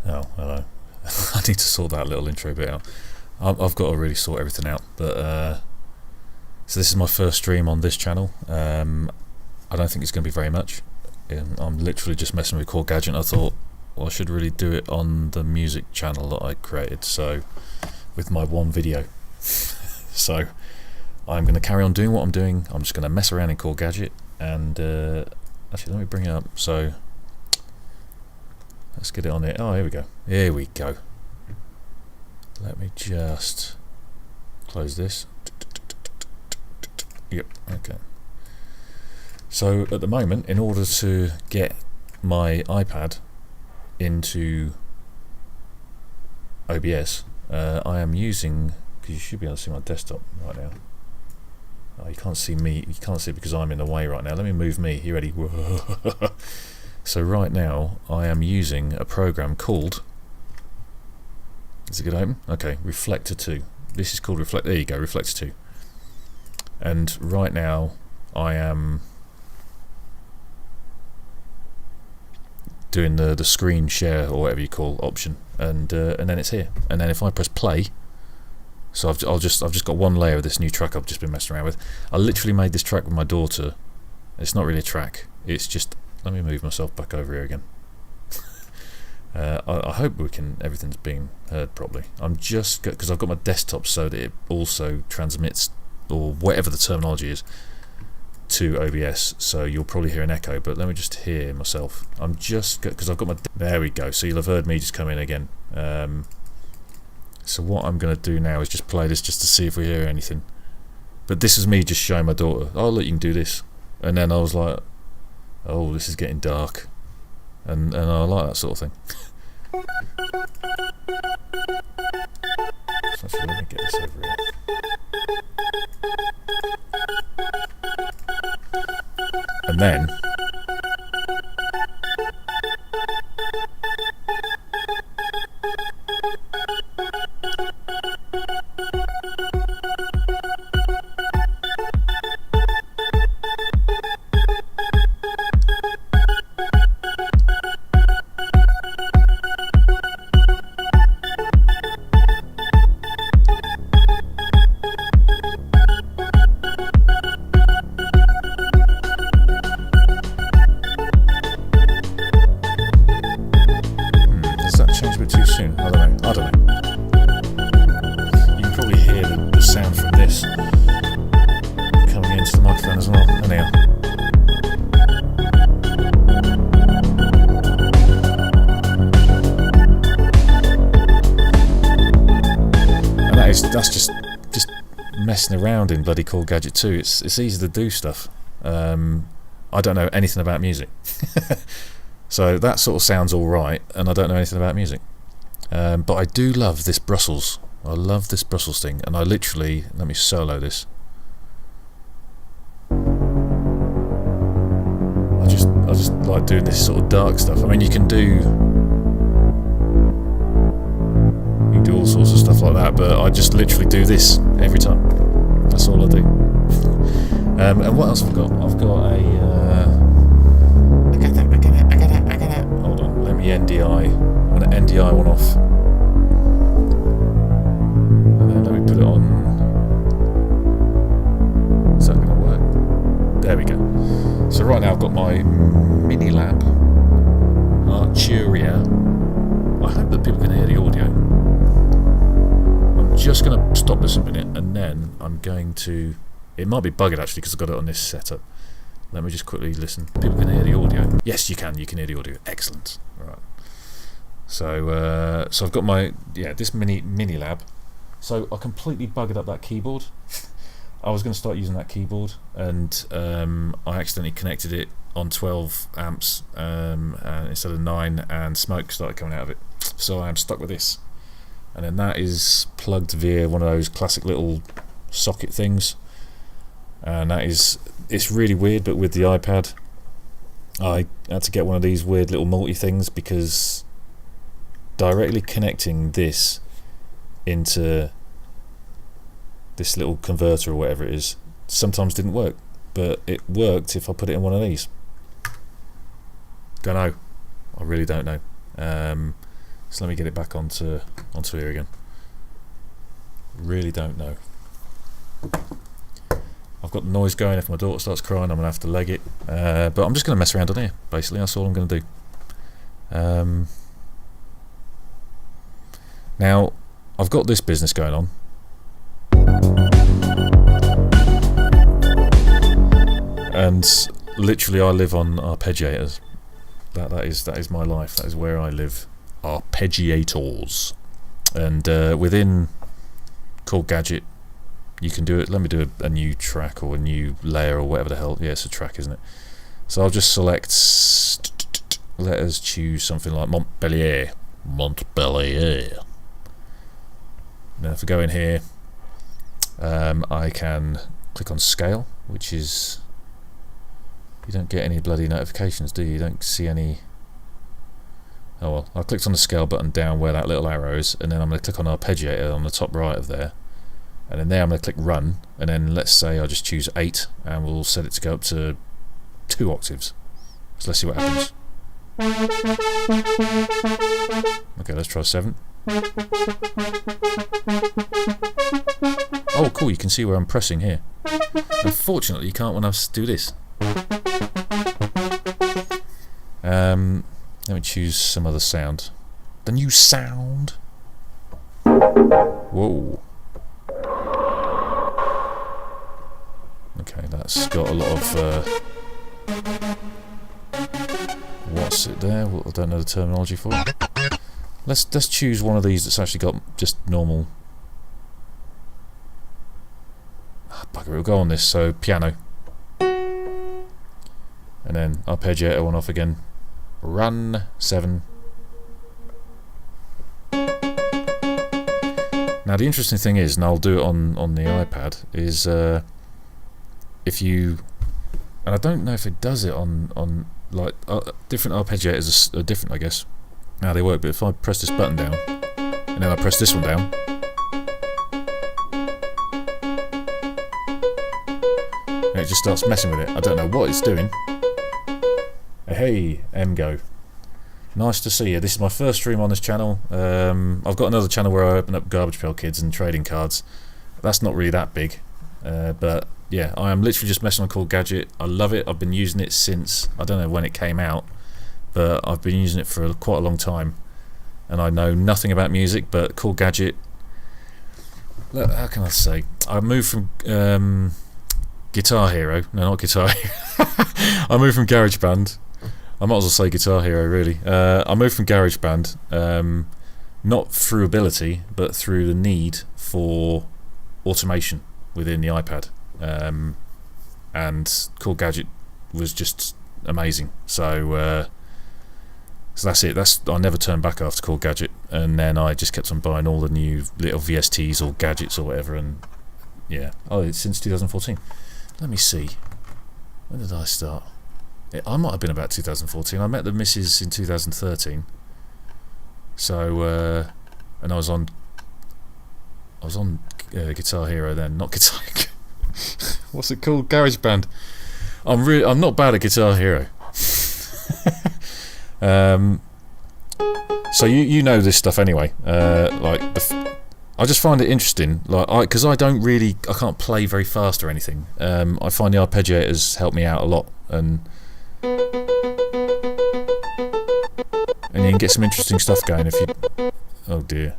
Oh, hello. I need to sort that little intro bit out. I've got to really sort everything out. But so this is my first stream on this channel. I don't think it's going to be very much. I'm literally just messing with Korg Gadget. I thought, well, I should really do it on the music channel that I created. So with my one video. So I'm going to carry on doing what I'm doing. I'm just going to mess around in Korg Gadget. And actually, let me bring it up. So let's get it on there. Oh, here we go. Here we go. Let me just close this. Yep, okay. So at the moment, in order to get my iPad into OBS, I am using, because you should be able to see my desktop right now. Oh, you can't see me, you can't see it because I'm in the way right now. Let me move me. You ready? So right now I am using a program called, is it going to open? Okay, Reflector 2. This is called Reflector, there you go, Reflector 2. And right now I am doing the screen share or whatever you call option, and then it's here. And then if I press play, so I've just got one layer of this new track I've just been messing around with. I literally made this track with my daughter. It's not really a track, it's just, let me move myself back over here again. I hope everything's being heard properly. I'm just, because I've got my desktop so that it also transmits, or whatever the terminology is, to OBS, so you'll probably hear an echo, but let me just hear myself. I'm just, because I've got my, there we go, so you'll have heard me just come in again. So what I'm going to do now is just play this just to see if we hear anything. But this is me just showing my daughter, oh look, you can do this. And then I was like, oh, this is getting dark. And I like that sort of thing. So actually, let me get this over here. And then that's just messing around in bloody Korg Gadget 2. It's easy to do stuff. I don't know anything about music. So that sort of sounds alright, and I don't know anything about music. But I do love this Brussels. I love this Brussels thing, and I literally, let me solo this. I just like doing this sort of dark stuff. I mean, you can do all sorts of stuff like that, but I just literally do this every time. That's all I do. And what else have I got? I've got a I get that. Hold on, let me NDI. I'm going to NDI one off, and then let me put it on. Is that going to work? There we go. So right now I've got my mini lab Arturia. I hope that people can hear the audio. I'm just going to stop this a minute, and then I'm going to, it might be buggered actually because I've got it on this setup. Let me just quickly listen. People can hear the audio. Yes, you can hear the audio. Excellent. Right. So so I've got my, this mini lab. So I completely buggered up that keyboard. I was going to start using that keyboard, and I accidentally connected it on 12 amps instead of 9, and smoke started coming out of it. So I am stuck with this. And then that is plugged via one of those classic little socket things, and that is, it's really weird, but with the iPad I had to get one of these weird little multi things, because directly connecting this into this little converter or whatever it is sometimes didn't work, but it worked if I put it in one of these. Don't know, I really don't know. So let me get it back onto here again. Really don't know. I've got the noise going. If my daughter starts crying, I'm going to have to leg it. But I'm just going to mess around on here, basically. That's all I'm going to do. Now, I've got this business going on. And literally I live on arpeggiators. That is my life. That is where I live. Arpeggiators. And within Korg Gadget, you can do it. Let me do a new track or a new layer or whatever the hell. Yeah, it's a track, isn't it? So I'll just select. Let us choose something like Montpellier. Montpellier. Now if I go in here, I can click on scale, which is, you don't get any bloody notifications, do you? You don't see any. Oh well, I clicked on the scale button down where that little arrow is, and then I'm going to click on arpeggiator on the top right of there, and then there I'm going to click run, and then let's say I just choose 8, and we'll set it to go up to 2 octaves. So let's see what happens. Okay, let's try 7. Oh cool, you can see where I'm pressing here. Unfortunately you can't when I do this. Let me choose some other sound. The new sound. Whoa. Okay, that's got a lot of what's it there? Well, I don't know the terminology for it. Let's choose one of these that's actually got just normal. Bugger, it'll go on this. So piano, and then arpeggiator one off again. Run 7. Now the interesting thing is, and I'll do it on the iPad, is if you, and I don't know if it does it on like different arpeggiators are different, I guess. Now they work, but if I press this button down and then I press this one down, and it just starts messing with it. I don't know what it's doing. Hey, MGO. Nice to see you. This is my first stream on this channel. I've got another channel where I open up Garbage Pail Kids and trading cards. That's not really that big. But yeah, I am literally just messing on Korg Gadget. I love it. I've been using it since, I don't know when it came out, but I've been using it for quite a long time. And I know nothing about music, but Korg Gadget, look, how can I say? I moved from Guitar Hero. No, not Guitar Hero. I moved from GarageBand. I might as well say Guitar Hero, really. I moved from GarageBand, not through ability, but through the need for automation within the iPad. And Korg Gadget was just amazing. So that's it. I never turned back after Korg Gadget, and then I just kept on buying all the new little VSTs or gadgets or whatever. And yeah, it's since 2014. Let me see. When did I start? I might have been about 2014. I met the missus in 2013. So, and I was on Guitar Hero then, not Guitar. What's it called? GarageBand. I'm not bad at Guitar Hero. So you know this stuff anyway. Like I just find it interesting, like because I can't play very fast or anything. I find the arpeggiators help me out a lot, and you can get some interesting stuff going if you. Oh dear.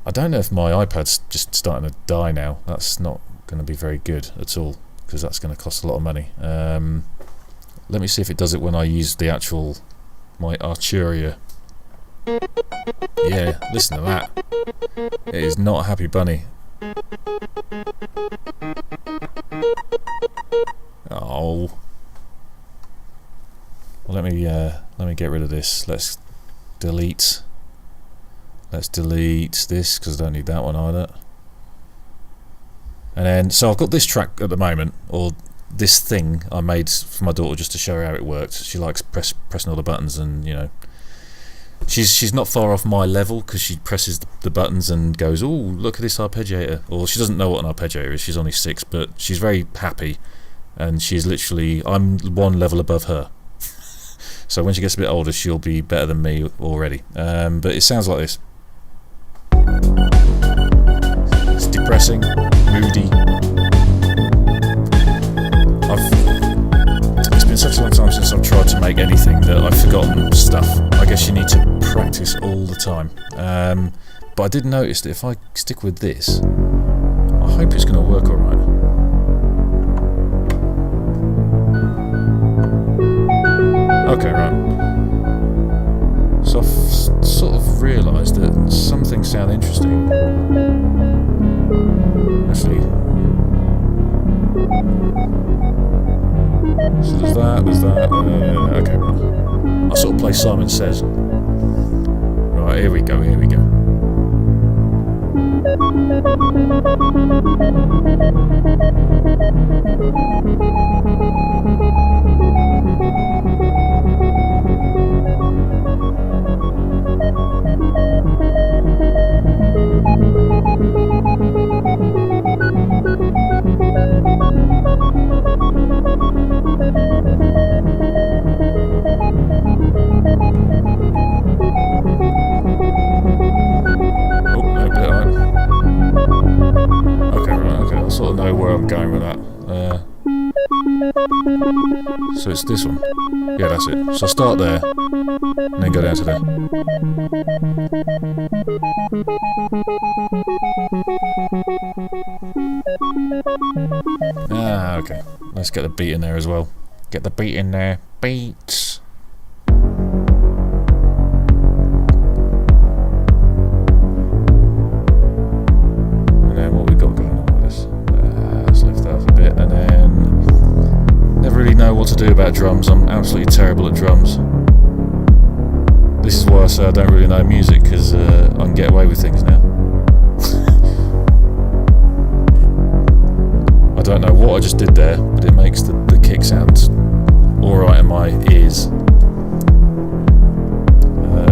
I don't know if my iPad's just starting to die now. That's not going to be very good at all, because that's going to cost a lot of money. Let me see if it does it when I use the actual my Arturia. Yeah, listen to that. It is not a happy bunny. Oh. Well, let me get rid of this. Let's delete this, because I don't need that one either. And then, so I've got this track at the moment, or this thing I made for my daughter just to show her how it worked. She likes pressing all the buttons, and you know, she's not far off my level, because she presses the buttons and goes, "Oh, look at this arpeggiator." Or she doesn't know what an arpeggiator is. She's only 6, but she's very happy, and she's literally, I'm one level above her. So when she gets a bit older, she'll be better than me already. But it sounds like this. It's depressing, moody. It's been such a long time since I've tried to make anything that I've forgotten stuff. I guess you need to practice all the time. But I did notice that if I stick with this, I hope it's going to work alright. Okay, right. So I've sort of realised that some things sound interesting. Actually, so there's that. Okay, right. I'll sort of play Simon Says. Right, here we go. Sort of know where I'm going with that. So it's this one. Yeah, that's it. So I start there, and then go down to there. Okay. Let's get the beat in there as well. Get the beat in there. Beats. What to do about drums. I'm absolutely terrible at drums. This is why I say I don't really know music, because I can get away with things now. I don't know what I just did there, but it makes the kick sound alright in my ears.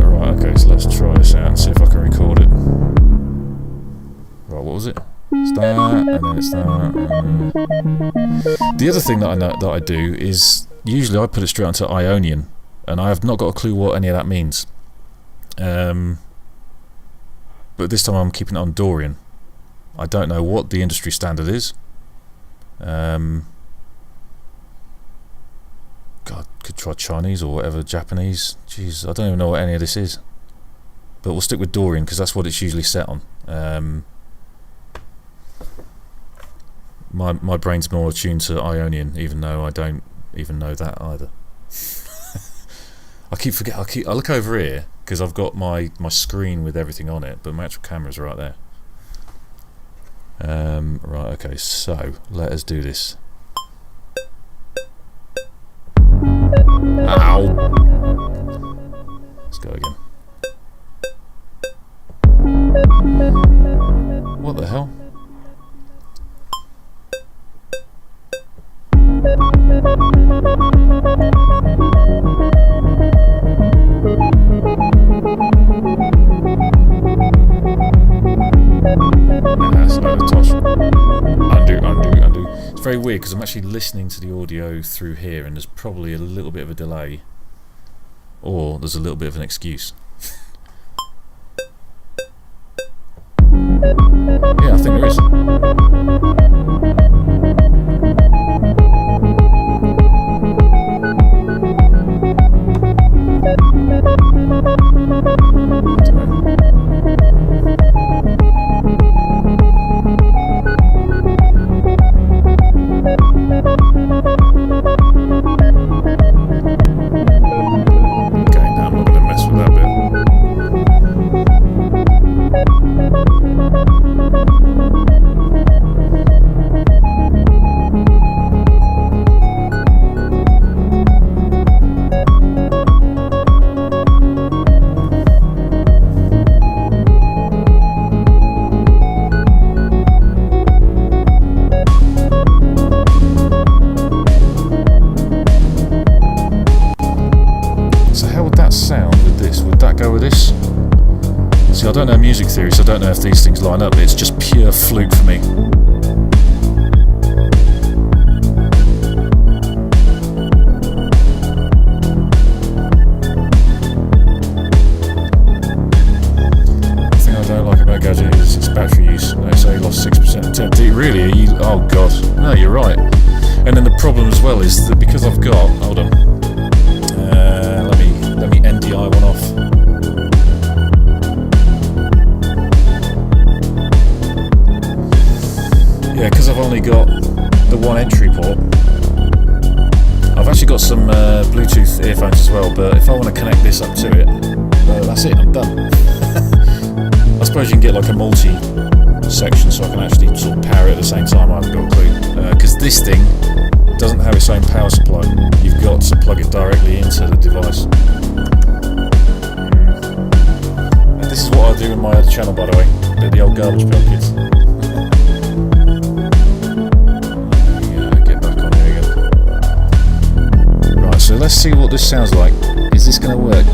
Right, okay, so let's try this out and see if I can record it. Right, what was it? It's that, and then it's that. The other thing that I do is usually I put it straight onto Ionian, and I have not got a clue what any of that means. But this time I'm keeping it on Dorian. I don't know what the industry standard is. God, could try Chinese or whatever, Japanese. Jeez, I don't even know what any of this is. But we'll stick with Dorian because that's what it's usually set on. My brain's more attuned to Ionian, even though I don't even know that either. I look over here because I've got my screen with everything on it, but my actual camera's right there. Right, okay, so let us do this. Ow! Let's go again. What the hell? That's not a tosh. Undo. It's very weird because I'm actually listening to the audio through here, and there's probably a little bit of a delay, or there's a little bit of an excuse. Yeah, I think there is. See, I don't know music theory, so I don't know if these things line up. It's just pure fluke for me. well is that because I've got, hold on, let me NDI one off. Yeah, because I've only got the one entry port. I've actually got some Bluetooth earphones as well, but if I want to connect this up to it, that's it, I'm done. I suppose you can get like a multi-section so I can actually sort of power it at the same time. I haven't got a clue. Because this thing doesn't have its own power supply. You've got to plug it directly into the device. And this is what I do in my other channel, by the way. The old garbage pail kids. Get back on here again. Right, so let's see what this sounds like. Is this going to work?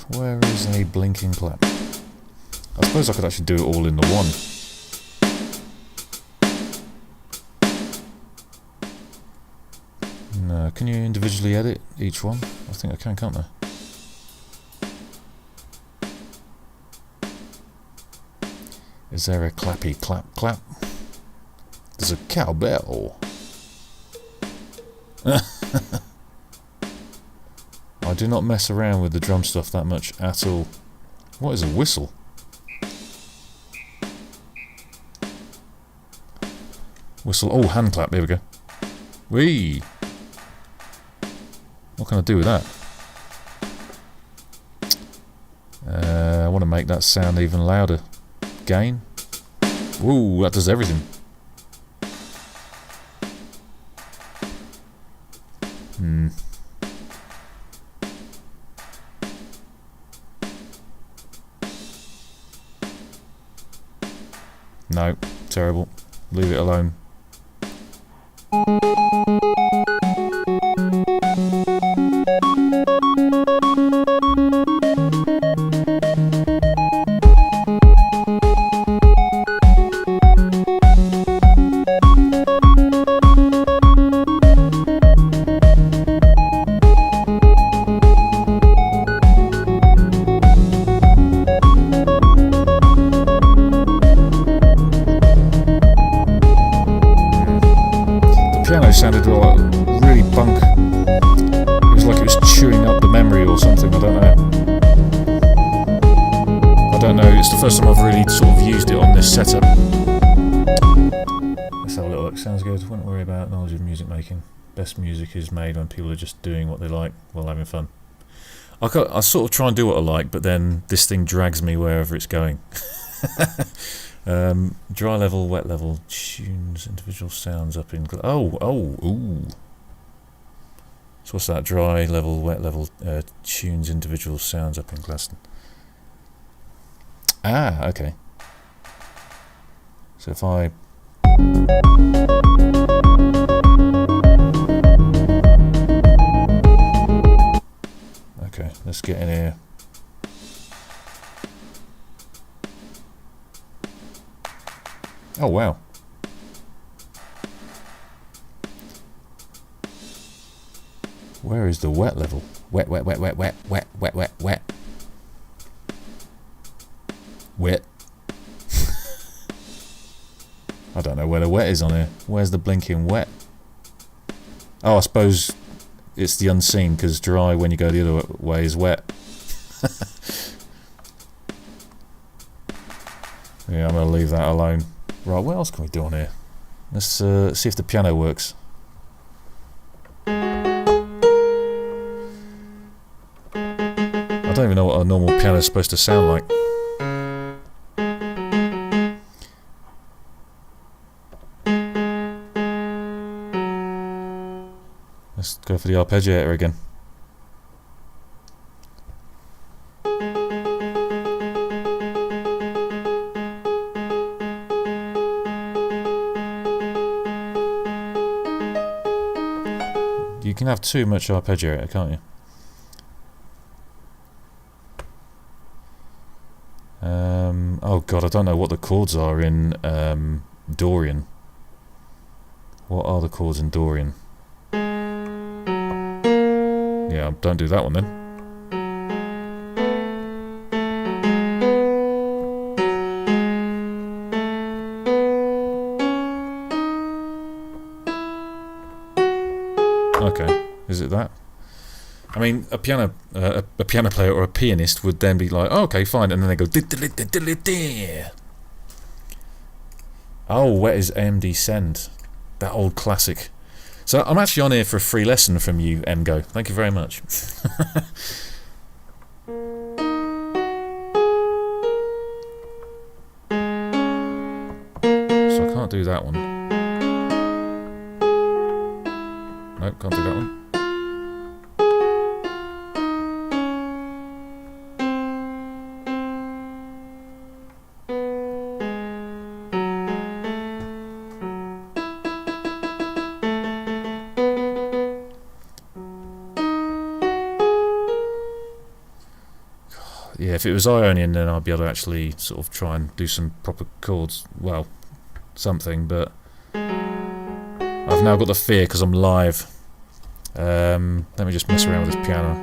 Where is a blinking clap? I suppose I could actually do it all in the one. No, can you individually edit each one? I think I can, can't I? Is there a clappy clap clap? There's a cowbell. I do not mess around with the drum stuff that much at all. What is a whistle? Whistle. Oh, hand clap. There we go. Whee! What can I do with that? I want to make that sound even louder. Gain. Ooh, that does everything. No, terrible. Leave it alone. Sounded like really bunk. It was like it was chewing up the memory or something. I don't know. It's the first time I've really sort of used it on this setup. Let's have a little look. Sounds good. Wouldn't worry about knowledge of music making. Best music is made when people are just doing what they like while having fun. I sort of try and do what I like, but then this thing drags me wherever it's going. Dry level, wet level, tunes individual sounds up in... ooh. So what's that? Dry level, wet level, tunes individual sounds up in Glaston. Ah, okay. So if I... Okay, let's get in here. Oh, wow. Where is the wet level? Wet, wet, wet, wet, wet, wet, wet, wet, wet. Wet. I don't know where the wet is on here. Where's the blinking wet? Oh, I suppose it's the unseen, because dry when you go the other way is wet. Yeah, I'm going to leave that alone. Right, what else can we do on here? Let's see if the piano works. I don't even know what a normal piano is supposed to sound like. Let's go for the arpeggiator again. You can have too much arpeggiator, can't you? Oh god, I don't know what the chords are in Dorian. What are the chords in Dorian? Yeah, don't do that one then. Okay, is it that? I mean, a piano player or a pianist would then be like, oh, okay, fine, and then they go. Oh, where is AMD Send? That old classic. So I'm actually on here for a free lesson from you, MGO. Thank you very much. So I can't do that one. Nope, can't do that one. Yeah, if it was Ionian, then I'd be able to actually sort of try and do some proper chords. Well, something, but I've now got the fear because I'm live. Let me just mess around with this piano.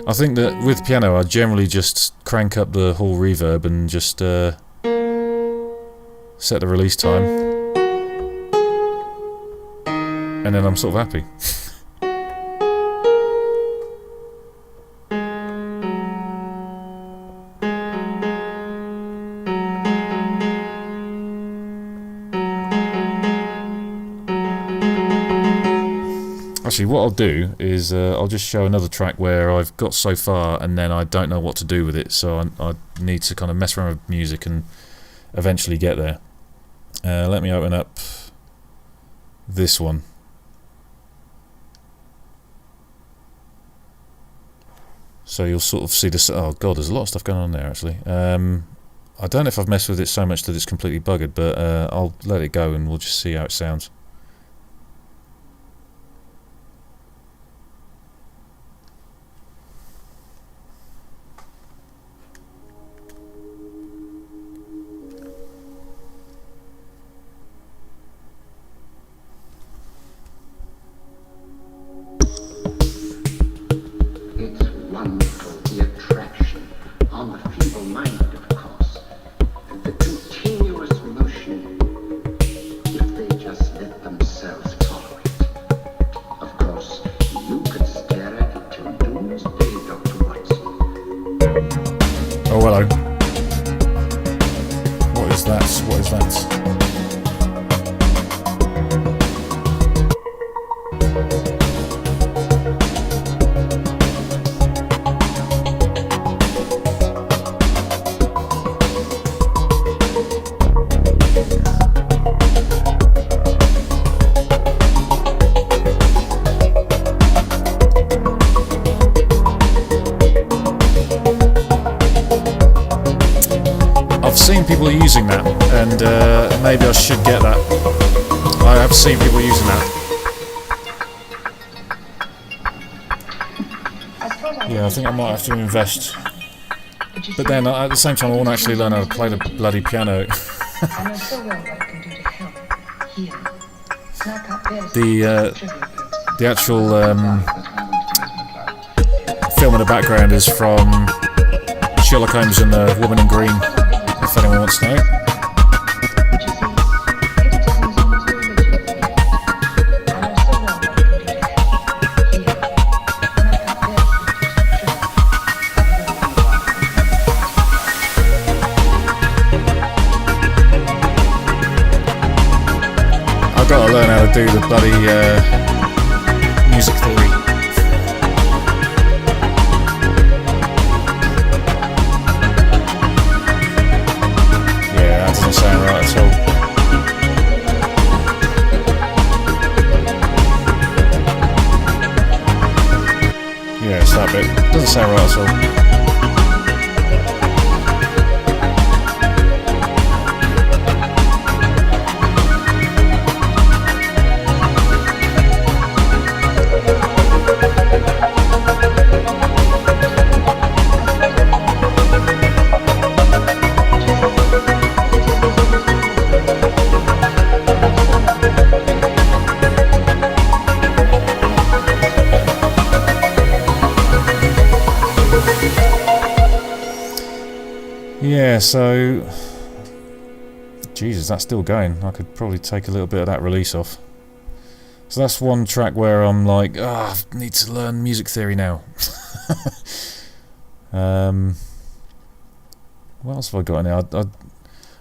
I think that with piano, I generally just crank up the whole reverb and just set the release time, and then I'm sort of happy. Actually, what I'll do is I'll just show another track where I've got so far and then I don't know what to do with it, so I need to kind of mess around with music and eventually get there. Let me open up this one. So you'll sort of see this. Oh god, there's a lot of stuff going on there actually. I don't know if I've messed with it so much that it's completely buggered, but I'll let it go and we'll just see how it sounds. Oh, hello. What is that? What is that? seen people using that, and maybe I should get that. I have seen people using that. Yeah, I think I might have to invest. But then, at the same time, I want to actually learn how to play the bloody piano. The actual film in the background is from Sherlock Holmes and the Woman in Green, if anyone wants to know. I've got to learn how to do the bloody music theory. Yeah, that doesn't sound right at all. Yeah, it's that bit. Doesn't sound right at all. Yeah, so Jesus, that's still going. I could probably take a little bit of that release off. So that's one track where I'm like, I need to learn music theory now. What else have I got in there?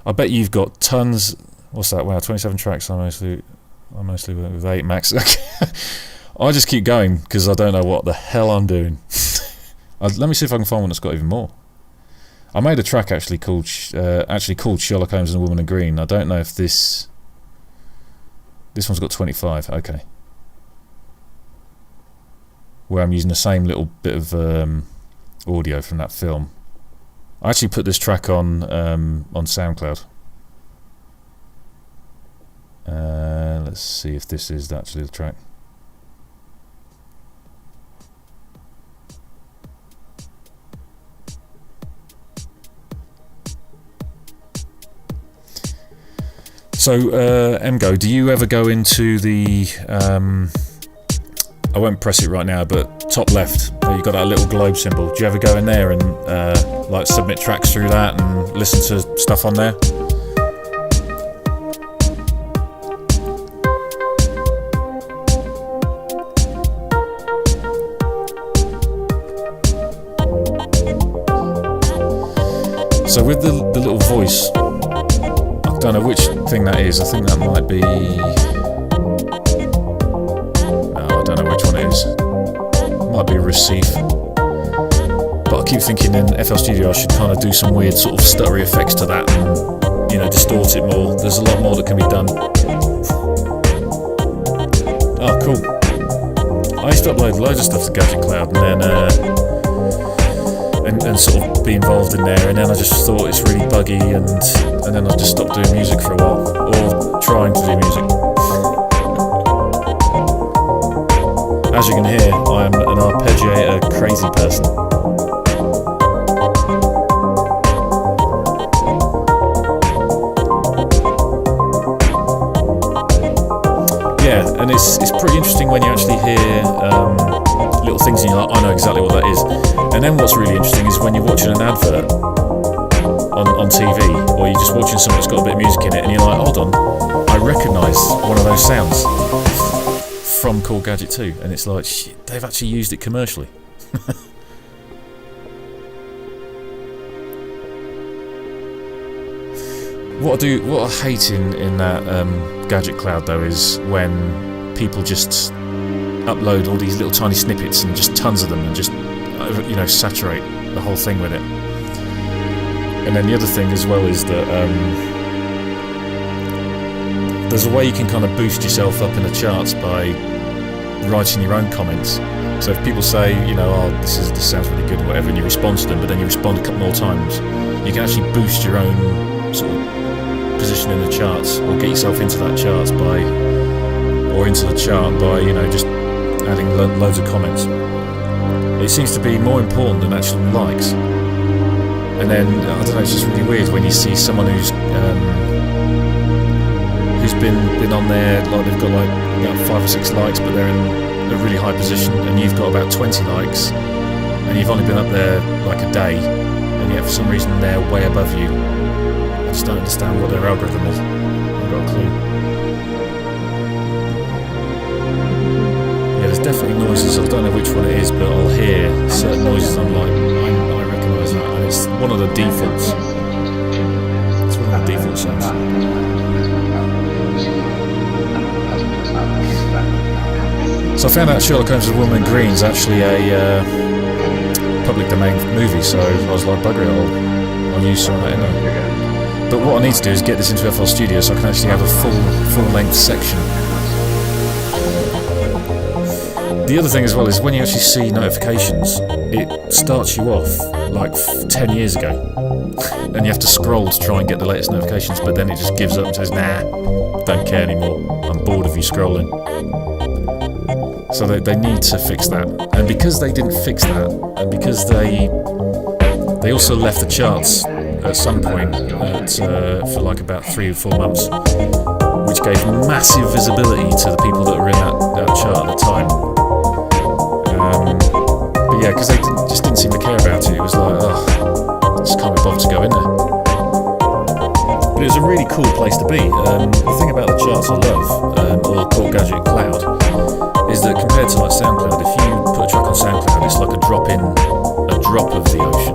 I bet you've got tons. What's that? Wow, 27 tracks. I mostly went with 8 max. I just keep going because I don't know what the hell I'm doing. Let me see if I can find one that's got even more. I made a track actually called Sherlock Holmes and the Woman in Green. I don't know if this one's got 25. Okay, where I'm using the same little bit of audio from that film. I actually put this track on SoundCloud. Let's see if this is actually the track. So, Mgo, do you ever go into the, I won't press it right now, but top left, you've got that little globe symbol. Do you ever go in there and like submit tracks through that and listen to stuff on there? So with the little voice, I don't know which thing that is. I think that might be... No, I don't know which one it is. It might be receive. But I keep thinking in FL Studio I should kind of do some weird sort of stuttery effects to that and, you know, distort it more. There's a lot more that can be done. Oh, cool. I used to upload loads of stuff to Gadget Cloud and then... And sort of be involved in there, and then I just thought it's really buggy, and then I just stopped doing music for a while, or trying to do music. As you can hear, I am an arpeggiator crazy person. Yeah, and it's pretty interesting when you actually hear little things and you're like, I know exactly what that is. And then what's really interesting is when you're watching an advert on TV, or you're just watching something that's got a bit of music in it, and you're like, hold on, I recognise one of those sounds from Korg Gadget 2, and it's like, shit, they've actually used it commercially. What I hate in that Gadget Cloud though is when people just upload all these little tiny snippets and just tons of them and just, you know, saturate the whole thing with it. And then the other thing as well is that there's a way you can kind of boost yourself up in the charts by writing your own comments. So if people say, you know, oh, this sounds really good or whatever, and you respond to them, but then you respond a couple more times, you can actually boost your own sort of position in the charts, or get yourself into that charts by, or into the chart by, you know, just adding loads of comments. It seems to be more important than actual likes. And then, I don't know, it's just really weird when you see someone who's been on there, like they've got like about 5 or 6 likes, but they're in a really high position, and you've got about 20 likes, and you've only been up there like a day, and yet for some reason they're way above you. I just don't understand what their algorithm is. I've got a clue. Yeah, there's definitely noises. I don't know which one it is, but I'll hear certain noises. I'm like, I recognise that, and it's one of the defaults. It's one of the default sounds. So I found out Sherlock Holmes' The Woman in Green is actually a public domain movie, so I was like, bugger it, I'll use some of that in there. But what I need to do is get this into FL Studio so I can actually have a full-length section. The other thing as well is when you actually see notifications, it starts you off like 10 years ago, and you have to scroll to try and get the latest notifications, but then it just gives up and says, nah, don't care anymore, I'm bored of you scrolling. So they need to fix that, and because they didn't fix that, and because they also left the charts at some point for like about 3 or 4 months, which gave massive visibility to the people that were in that chart at the time. But yeah, because they just didn't seem to care about it. It was like, oh, I just can't be bothered to go in there. But it was a really cool place to be. The thing about the charts I love, or Korg Gadget Cloud, is that compared to like SoundCloud, if you put a track on SoundCloud, it's like a drop of the ocean.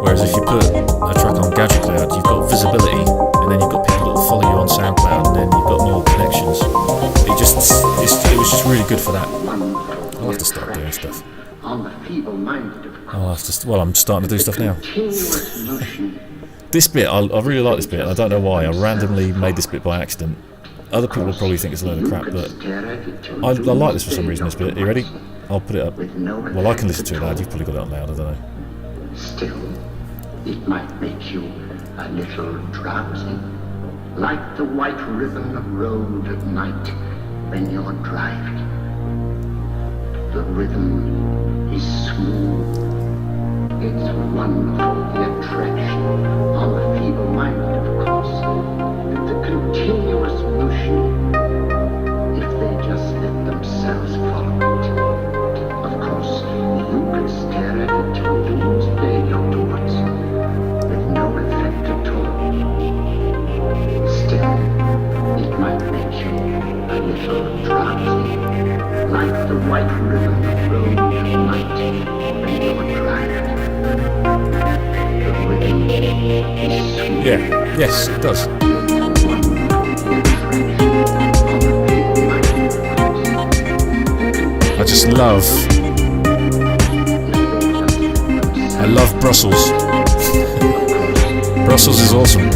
Whereas if you put a track on Gadget Cloud, you've got visibility, and then you've got people that will follow you on SoundCloud, and then you've got more connections. It was just really good for that. I'll have to start doing stuff. Well, I'm starting to do stuff now. This bit, I really like this bit, and I don't know why. I randomly made this bit by accident. Other people will probably think it's a load of crap, but I like this for some reason, this bit. Are you ready? I'll put it up. Well, I can listen to it loud. You've probably got it on loud, I don't know. Still, it might make you a little drowsy, like the white ribbon of road at night when you're driving. The rhythm is smooth. It's wonderful, the attraction on the feeble-minded, of course. The continuous motion, if they just let themselves follow it. Of course, you could stare at it till doomsday afterwards, with no effect at all. Still, it might make you a little drowsy, like the white ribbon of road at night when you're driving. The rhythm is sweet. Yeah, yes, it does. I just love Brussels. Brussels is awesome.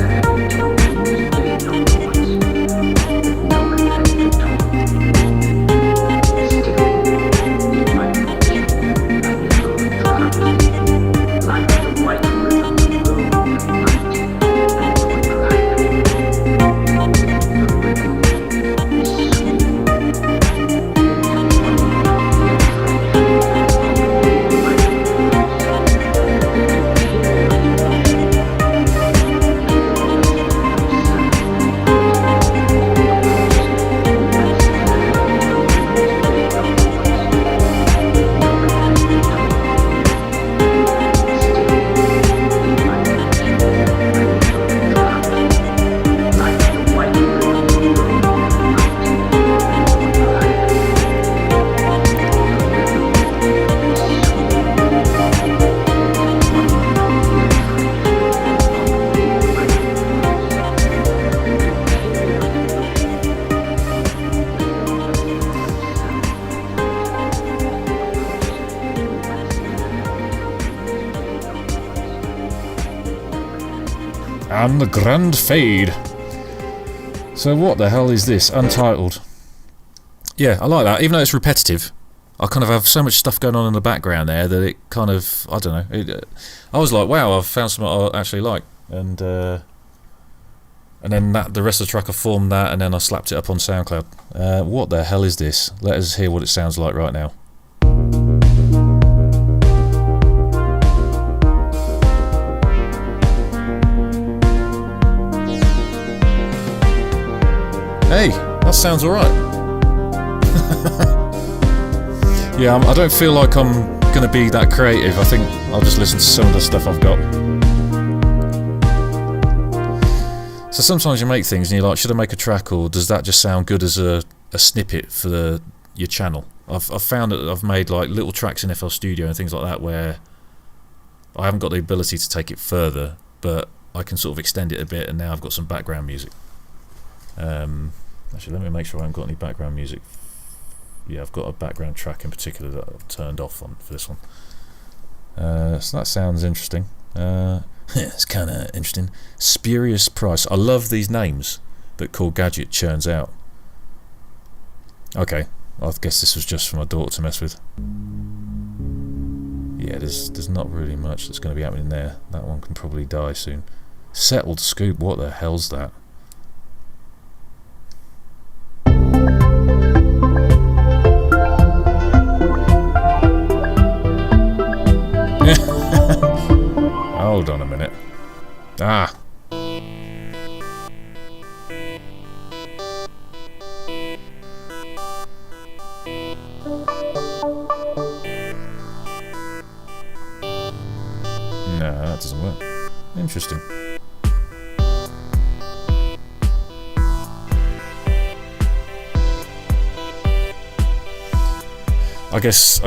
And the Grand Fade. So what the hell is this? Untitled. Yeah, I like that. Even though it's repetitive, I kind of have so much stuff going on in the background there that it kind of, I don't know. I was like, wow, I've found something I actually like. And And then the rest of the track I formed that, and then I slapped it up on SoundCloud. What the hell is this? Let us hear what it sounds like right now. Hey, that sounds alright. Yeah, I don't feel like I'm going to be that creative. I think I'll just listen to some of the stuff I've got. So sometimes you make things and you're like, should I make a track, or does that just sound good as a snippet for your channel? I've found that I've made like little tracks in FL Studio and things like that where I haven't got the ability to take it further, but I can sort of extend it a bit, and now I've got some background music. Actually, let me make sure I haven't got any background music. Yeah, I've got a background track in particular that I've turned off on for this one. So that sounds interesting. It's kind of interesting. Spurious Price. I love these names that Korg Gadget churns out. Okay, I guess this was just for my daughter to mess with. Yeah, there's not really much that's going to be happening there. That one can probably die soon. Settled Scoop, what the hell's that? Hold on a minute. Ah. No, that doesn't work. Interesting. I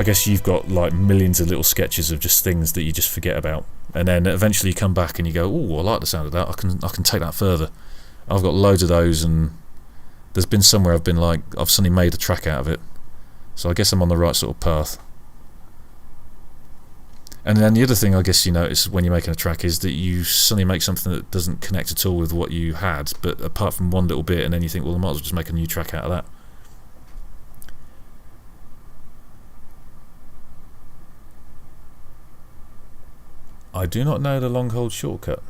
guess you've got like millions of little sketches of just things that you just forget about, and then eventually you come back and you go, oh, I like the sound of that. I can take that further. I've got loads of those, and there's been somewhere I've been like, I've suddenly made a track out of it. So I guess I'm on the right sort of path. And then the other thing I guess you notice when you're making a track is that you suddenly make something that doesn't connect at all with what you had, but apart from one little bit, and then you think, well, I might as well just make a new track out of that. I do not know the long hold shortcut.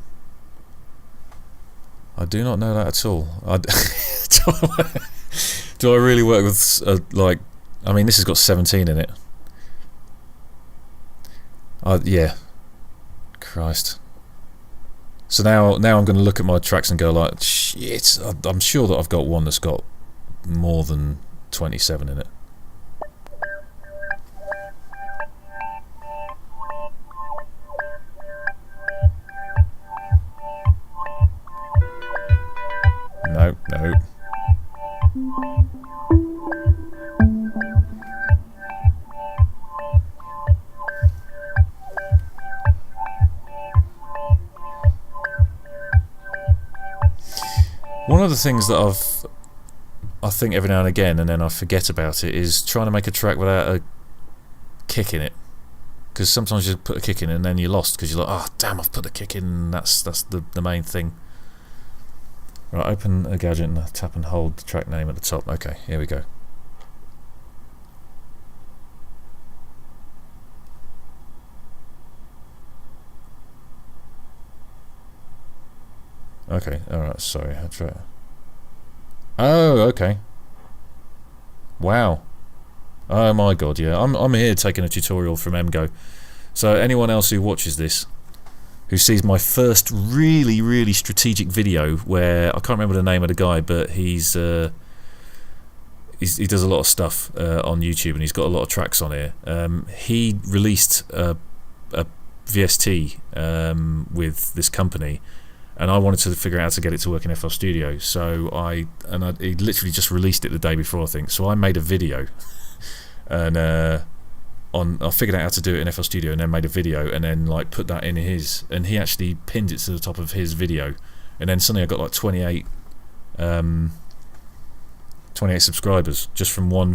I do not know that at all. Do I really work with like? I mean, this has got 17 in it. Yeah. Christ. So now I'm going to look at my tracks and go like, shit. I'm sure that I've got one that's got more than 27 in it. No. One of the things that I think every now and again, and then I forget about it, is trying to make a track without a kick in it. Because sometimes you put a kick in and then you're lost because you're like, oh damn, I've put the kick in, and that's the main thing. Right, open a gadget and tap and hold the track name at the top. Okay, here we go. Okay, alright, sorry, I'll try it. Oh, okay. Wow. Oh my god, yeah. I'm here taking a tutorial from MGO. So anyone else who watches this, who sees my first really strategic video where I can't remember the name of the guy, but he does a lot of stuff on YouTube, and he's got a lot of tracks on here. He released a VST with this company, and I wanted to figure out how to get it to work in FL Studio. So he literally just released it the day before, I think. So I made a video, and I figured out how to do it in FL Studio, and then made a video, and then like put that in his, and he actually pinned it to the top of his video, and then suddenly I got like 28 subscribers just from one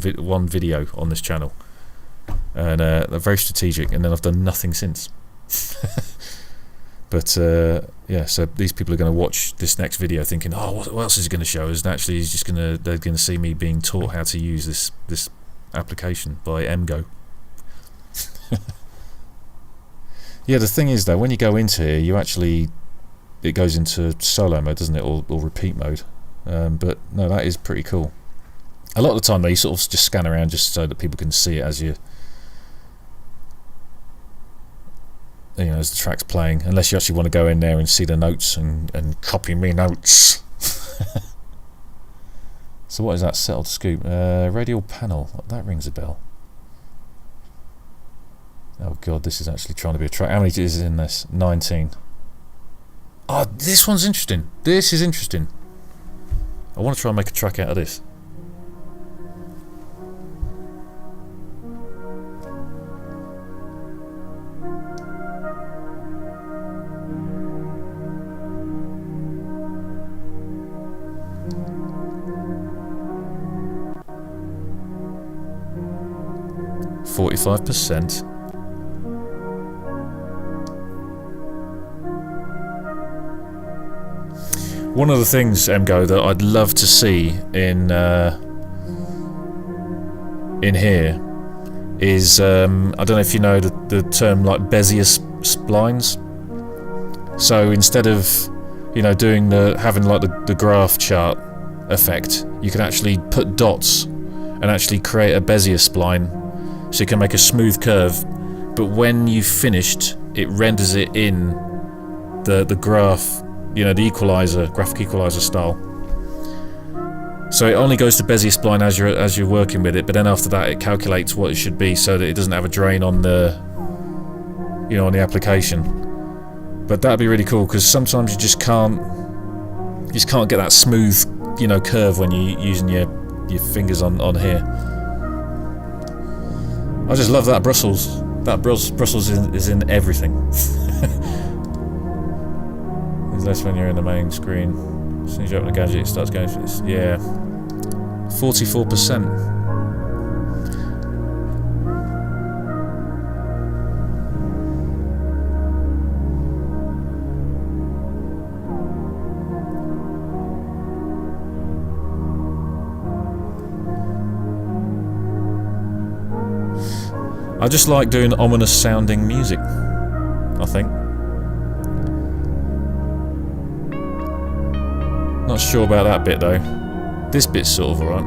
video on this channel, and they're very strategic. And then I've done nothing since. But yeah, so these people are going to watch this next video thinking, oh, what else is he going to show us? And actually, they're going to see me being taught how to use this application by MGO. Yeah, the thing is though, when you go into here, you actually it goes into solo mode, doesn't it, or repeat mode. But no, that is pretty cool. A lot of the time though, you sort of just scan around just so that people can see it as you know, as the track's playing, unless you actually want to go in there and see the notes and copy me notes. So what is that? Settled scoop. Radial panel. That rings a bell. Oh god, this is actually trying to be a track. How many is in this? 19. Oh, this one's interesting. This is interesting. I want to try and make a track out of this. %. One of the things, MGO, that I'd love to see in here is I don't know if you know the term like Bezier splines. So instead of, you know, doing having like the graph chart effect, you can actually put dots and actually create a Bezier spline, so you can make a smooth curve. But when you've finished, it renders it in the graph, you know, the equalizer, graphic equalizer style. So it only goes to Bezier spline as you're working with it, but then after that it calculates what it should be so that it doesn't have a drain on the, you know, on the application. But that'd be really cool, because sometimes you just can't get that smooth, you know, curve when you're using your fingers on here. I just love that Brussels. That Brussels is in everything. Less when you're in the main screen. As soon as you open the gadget, it starts going for this. Yeah, 44%. I just like doing ominous sounding music, I think. Not sure about that bit though. This bit's sort of alright.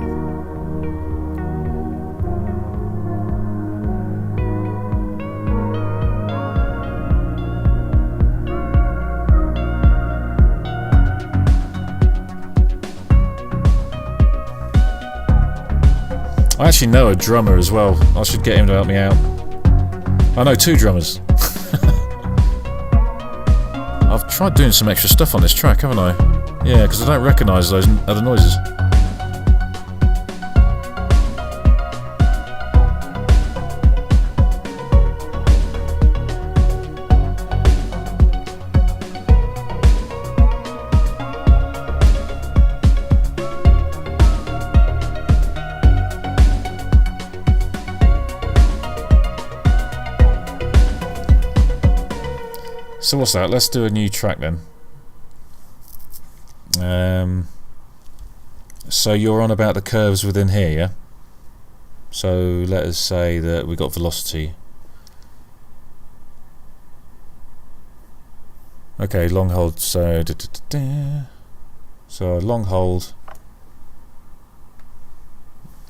I actually know a drummer as well. I should get him to help me out. I know 2 drummers. I've tried doing some extra stuff on this track, haven't I? Yeah, because I don't recognise those other noises. So what's that? Let's do a new track then. So you're on about the curves within here, yeah? So let us say that we got velocity. Okay, long hold. So so long hold.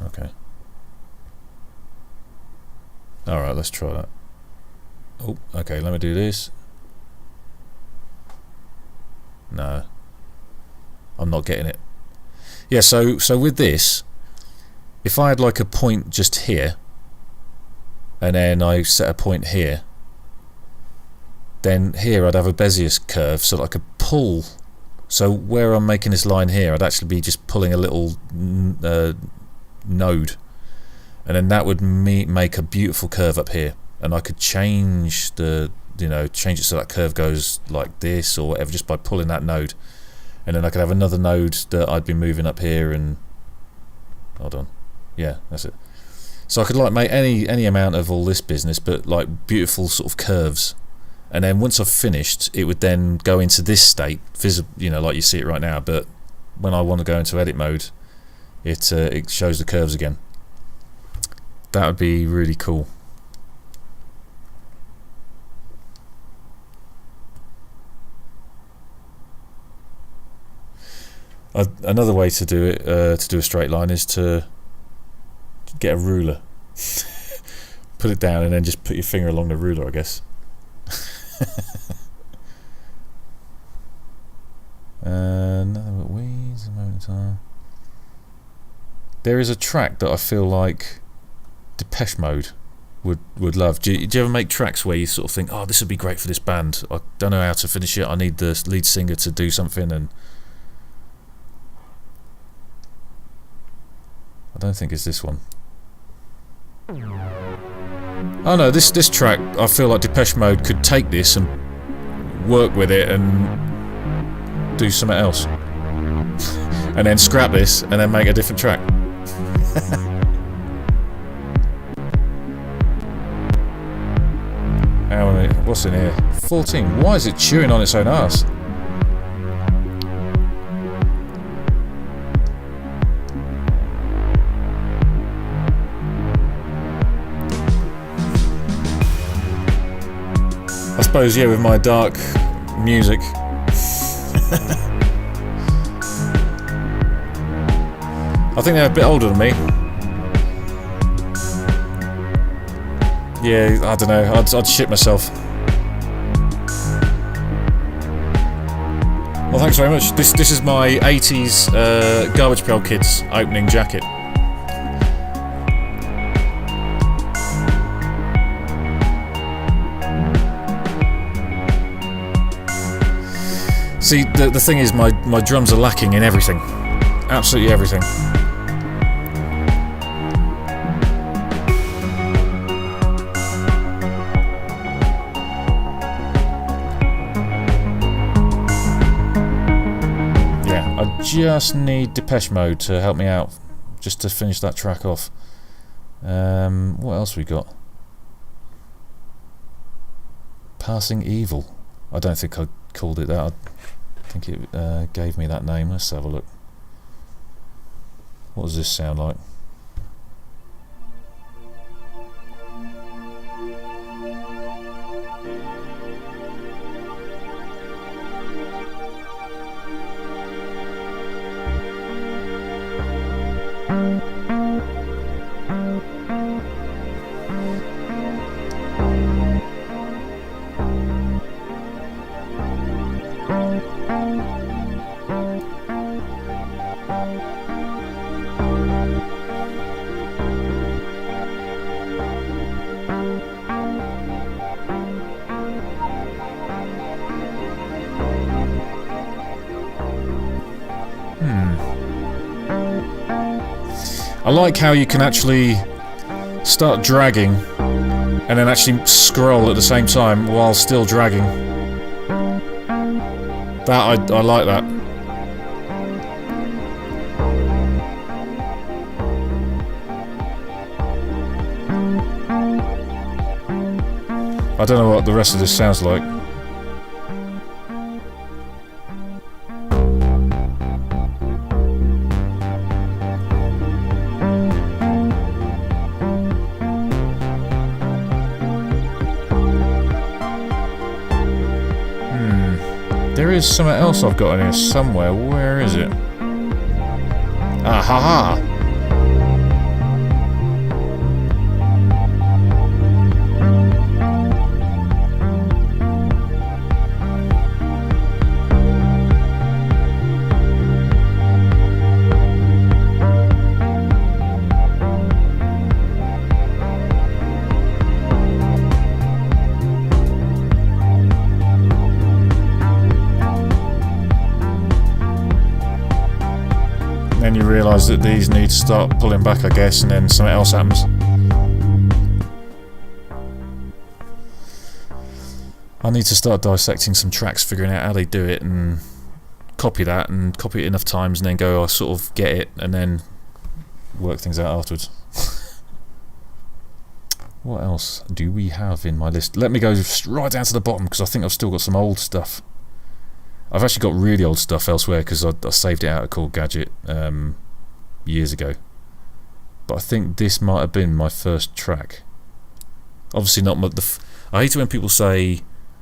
Okay. All right, let's try that. Oh, okay. Let me do this. No, I'm not getting it. Yeah, so with this, if I had like a point just here, and then I set a point here, then here I'd have a Bezier curve, so that I could pull. So where I'm making this line here, I'd actually be just pulling a little node, and then that would make a beautiful curve up here, and I could change change it so that curve goes like this or whatever, just by pulling that node. And then I could have another node that I'd be moving up here, and hold on, yeah, that's it. So I could like make any amount of all this business, but like beautiful sort of curves. And then once I've finished, it would then go into this state, visible, you know, like you see it right now. But when I want to go into edit mode, it shows the curves again. That would be really cool. Another way to do it, to do a straight line, is to get a ruler, put it down, and then just put your finger along the ruler, I guess. Another weeds, a moment in time. There is a track that I feel like Depeche Mode would love. Do you ever make tracks where you sort of think, oh, this would be great for this band, I don't know how to finish it, I need the lead singer to do something, and I don't think it's this one. Oh no, this track, I feel like Depeche Mode could take this and work with it and do something else. And then scrap this and then make a different track. How many, what's in here? 14. Why is it chewing on its own ass? I suppose, yeah, with my dark music. I think they're a bit older than me. Yeah, I don't know, I'd shit myself. Well, thanks very much. This is my 80s Garbage Pail Kids opening jacket. See, the thing is, my drums are lacking in everything. Absolutely everything. Yeah, I just need Depeche Mode to help me out, just to finish that track off. What else we got? Passing Evil. I don't think I called it that. I think it gave me that name. Let's have a look. What does this sound like? I like how you can actually start dragging and then actually scroll at the same time while still dragging. That I like that. I don't know what the rest of this sounds like. There is something else I've got in here somewhere. Where is it? Ah, ha ha! Then you realise that these need to start pulling back, I guess, and then something else happens. I need to start dissecting some tracks, figuring out how they do it, and copy that, and copy it enough times, and then go, I sort of get it, and then work things out afterwards. What else do we have in my list? Let me go right down to the bottom, because I think I've still got some old stuff. I've actually got really old stuff elsewhere because I saved it out of Korg Gadget years ago. But I think this might have been my first track. Obviously not I hate it when people say,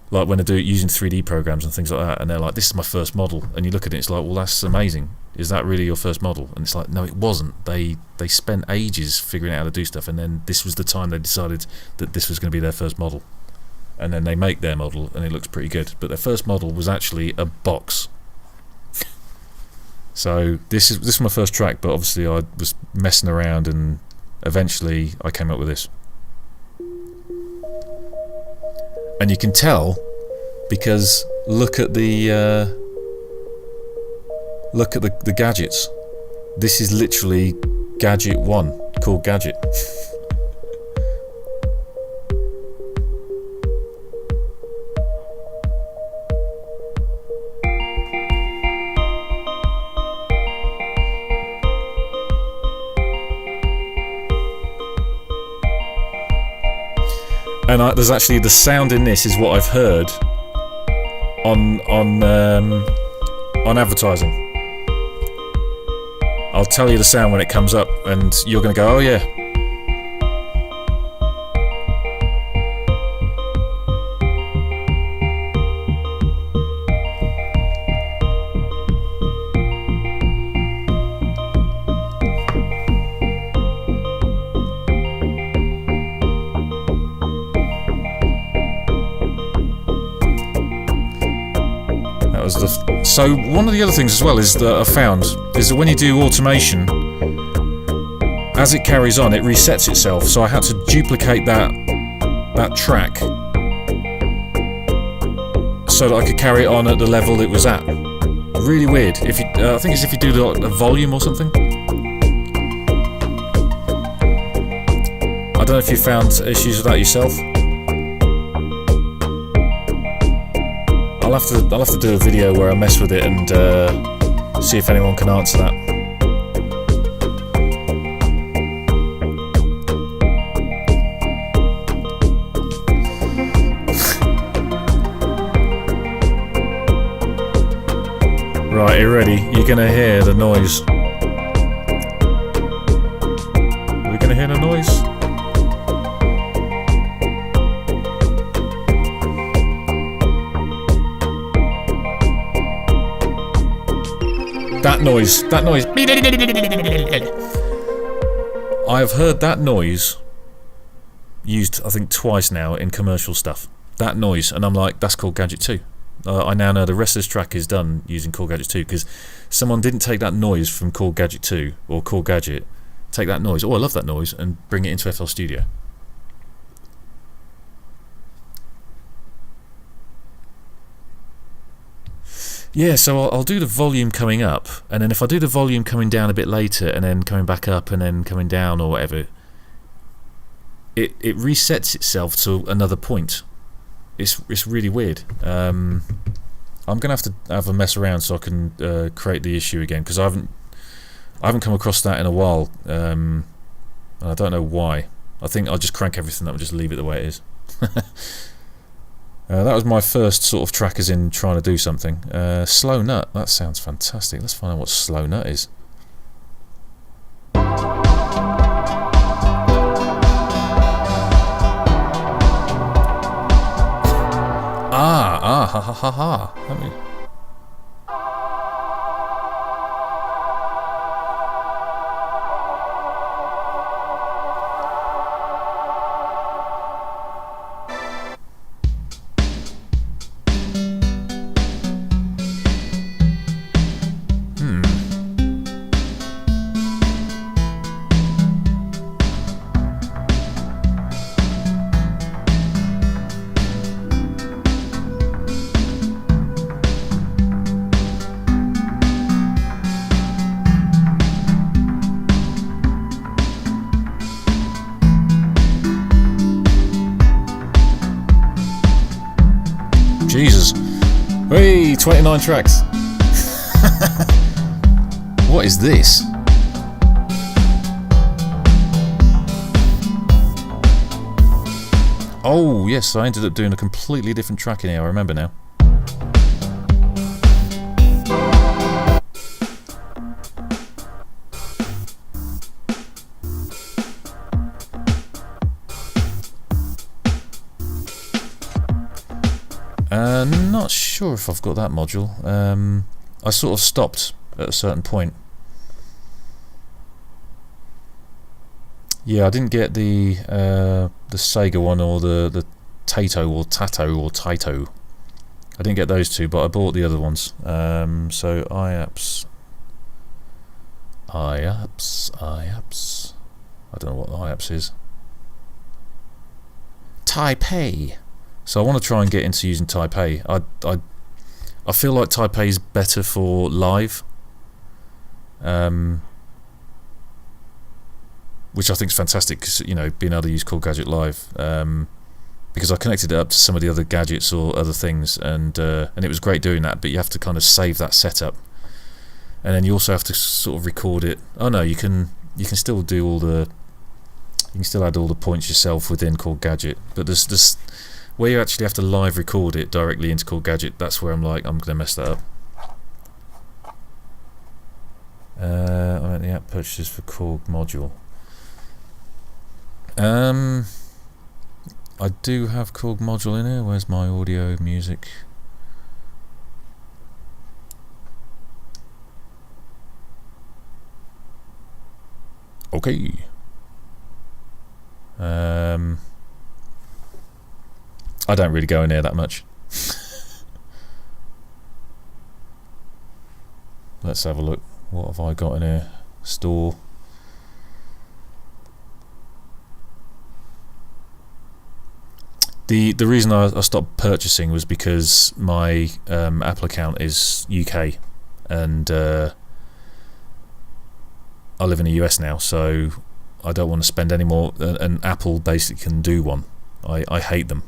like when they do it using 3D programs and things like that, and they're like, this is my first model, and you look at it, it's like, well, that's amazing. Is that really your first model? And it's like, no, it wasn't. They spent ages figuring out how to do stuff, and then this was the time they decided that this was going to be their first model. And then they make their model, and it looks pretty good. But their first model was actually a box. So this is my first track, but obviously I was messing around, and eventually I came up with this. And you can tell because look at the gadgets. This is literally Gadget 1, called Gadget. And there's actually the sound in this is what I've heard on advertising. I'll tell you the sound when it comes up, and you're going to go, oh yeah. So one of the other things as well is that I found is that when you do automation, as it carries on, it resets itself. So I had to duplicate that track so that I could carry it on at the level it was at. Really weird. If you, I think it's if you do the volume or something. I don't know if you found issues with that yourself. I'll have to do a video where I mess with it and see if anyone can answer that. Right, you ready? You're gonna hear the noise. Are we gonna hear the noise? That noise. I have heard that noise used, I think, twice now in commercial stuff. That noise, and I'm like, that's called Gadget 2. I now know the rest of this track is done using Korg Gadget 2 because someone didn't take that noise from Korg Gadget 2 or Korg Gadget, take that noise, oh I love that noise, and bring it into FL Studio. Yeah, so I'll do the volume coming up, and then if I do the volume coming down a bit later and then coming back up and then coming down or whatever, it resets itself to another point. It's really weird. I'm gonna have to have a mess around so I can create the issue again, because I haven't come across that in a while. And I don't know why. I think I'll just crank everything up and just leave it the way it is. That was my first sort of track as in trying to do something. Slow Nut, that sounds fantastic. Let's find out what Slow Nut is. Ha ha ha ha. Let me... Jesus. Hey, 29 tracks. What is this? Oh, yes, I ended up doing a completely different track in here, I remember now. Not sure if I've got that module. I sort of stopped at a certain point. Yeah, I didn't get the Sega one or the Tato or Tato or Taito. I didn't get those two, but I bought the other ones. So IAPS. I don't know what the IAPS is. Taipei. So I want to try and get into using Taipei. I feel like Taipei is better for live, which I think is fantastic because, you know, being able to use Korg Gadget live, because I connected it up to some of the other gadgets or other things, and it was great doing that. But you have to kind of save that setup, and then you also have to sort of record it. Oh no, you can still do all the, you can still add all the points yourself within Korg Gadget, but there's this where you actually have to live record it directly into Korg Gadget. That's where I'm like, I'm going to mess that up. I'm at the app purchases for Korg module. I do have Korg module in here. Where's my audio music? Okay. I don't really go in there that much. Let's have a look. What have I got in here? Store. The reason I stopped purchasing was because my Apple account is UK, and I live in the US now, so I don't want to spend any more. And Apple basically can do one. I hate them.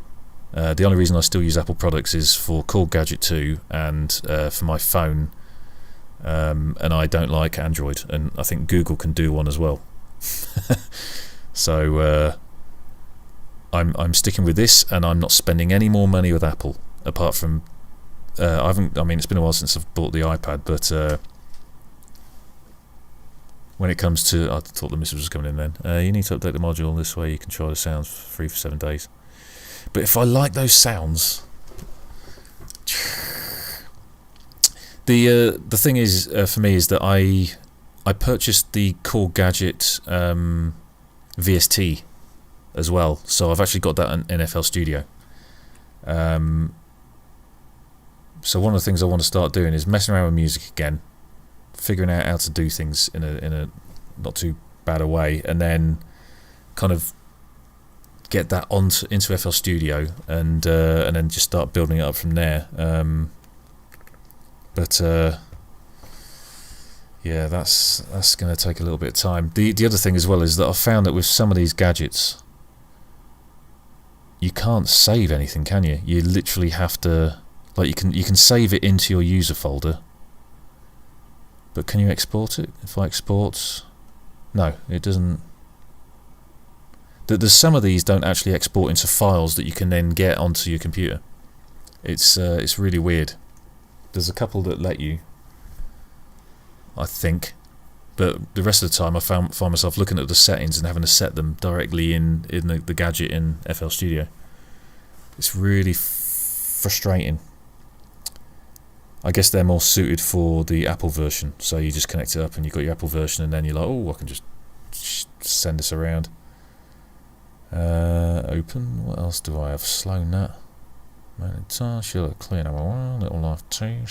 The only reason I still use Apple products is for Korg Gadget 2 and for my phone, and I don't like Android, and I think Google can do one as well. So I'm sticking with this, and I'm not spending any more money with Apple apart from I mean, it's been a while since I've bought the iPad, but when it comes to, I thought the message was coming in then. You need to update the module this way you can try the sounds free for 7 days. But if I like those sounds, the thing is for me is that I purchased the Korg Gadget VST as well, so I've actually got that in FL Studio. So one of the things I want to start doing is messing around with music again, figuring out how to do things in a not too bad a way, and then kind of get that into FL Studio, and then just start building it up from there. Yeah, that's going to take a little bit of time. The other thing as well is that I've found that with some of these gadgets, you can't save anything, can you? You literally have to, like, you can save it into your user folder, but can you export it? If I export, no, it doesn't. There's some of these don't actually export into files that you can then get onto your computer. It's really weird. There's a couple that let you, I think, but the rest of the time I find myself looking at the settings and having to set them directly in the gadget in FL Studio. It's really frustrating. I guess they're more suited for the Apple version, so you just connect it up and you've got your Apple version, and then you're like, oh, I can just send this around. Open. What else do I have? Slow nut. Sure, clear number 1. Little life 2.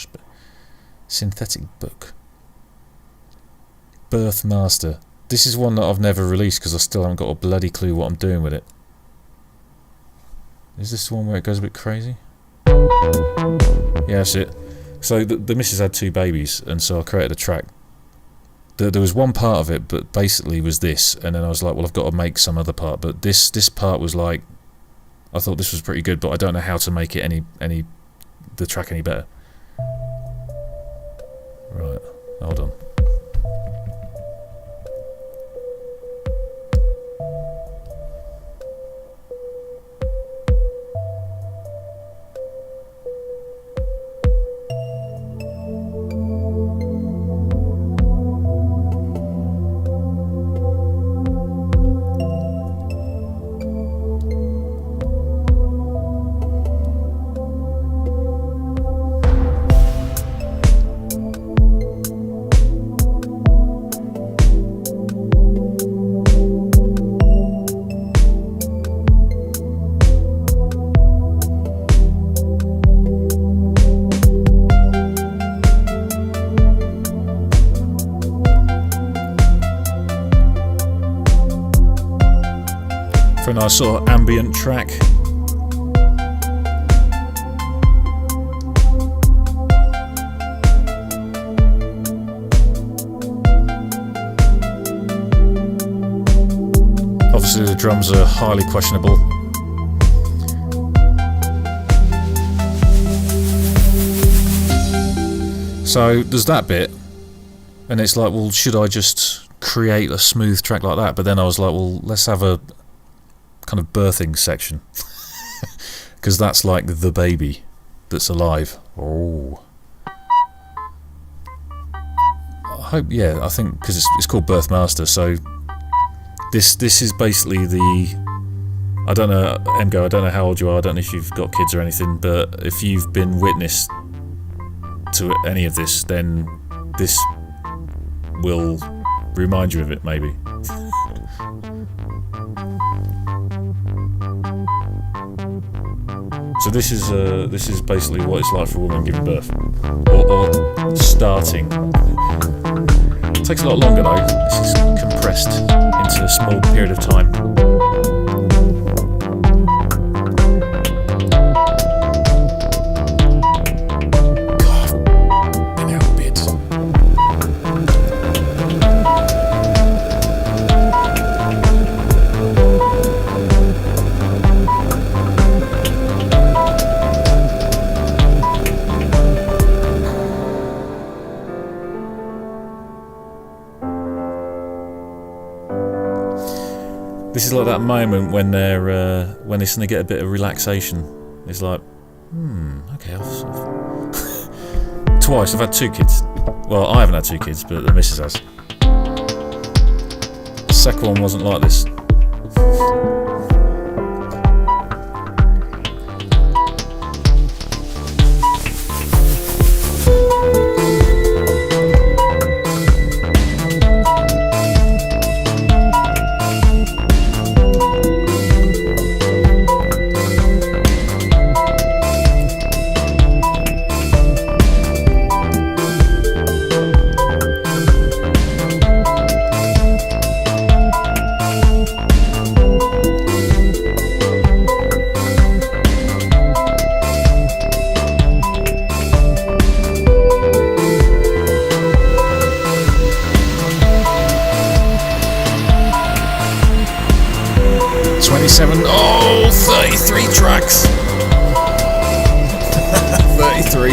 Synthetic book. Birth Master. This is one that I've never released because I still haven't got a bloody clue what I'm doing with it. Is this the one where it goes a bit crazy? Yeah, that's it. So the missus had 2 babies, and so I created a track. There was one part of it, but basically was this, and then I was like, well, I've got to make some other part. But this part was like, I thought this was pretty good, but I don't know how to make it the track any better. Right, hold on. nice sort of ambient track. Obviously the drums are highly questionable. So there's that bit, and it's like, well, should I just create a smooth track like that? But then I was like, well, let's have a kind of birthing section, because that's like the baby that's alive. Oh, I think because it's called Birthmaster, so this is basically the, I don't know, Emgo, I don't know how old you are, I don't know if you've got kids or anything, but if you've been witness to any of this, then this will remind you of it, maybe. So this is basically what it's like for a woman giving birth, or starting. It takes a lot longer though. This is compressed into a small period of time. This is like that moment when they're suddenly get a bit of relaxation. It's like, okay, twice. I've had 2 kids. Well, I haven't had 2 kids, but the missus has. The second one wasn't like this. 33 tracks. 33.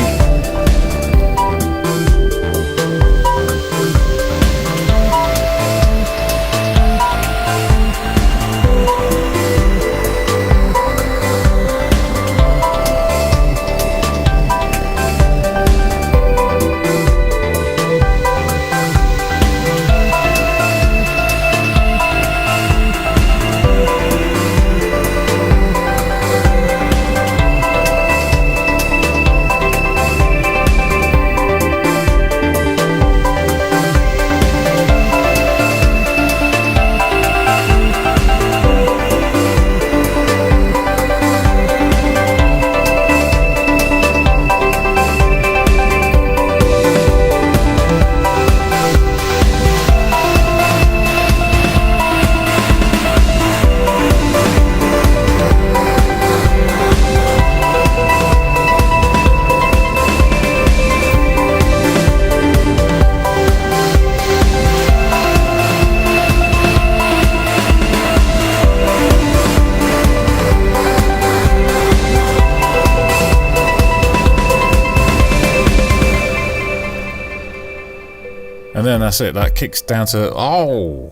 And then that's it, that kicks down to, oh,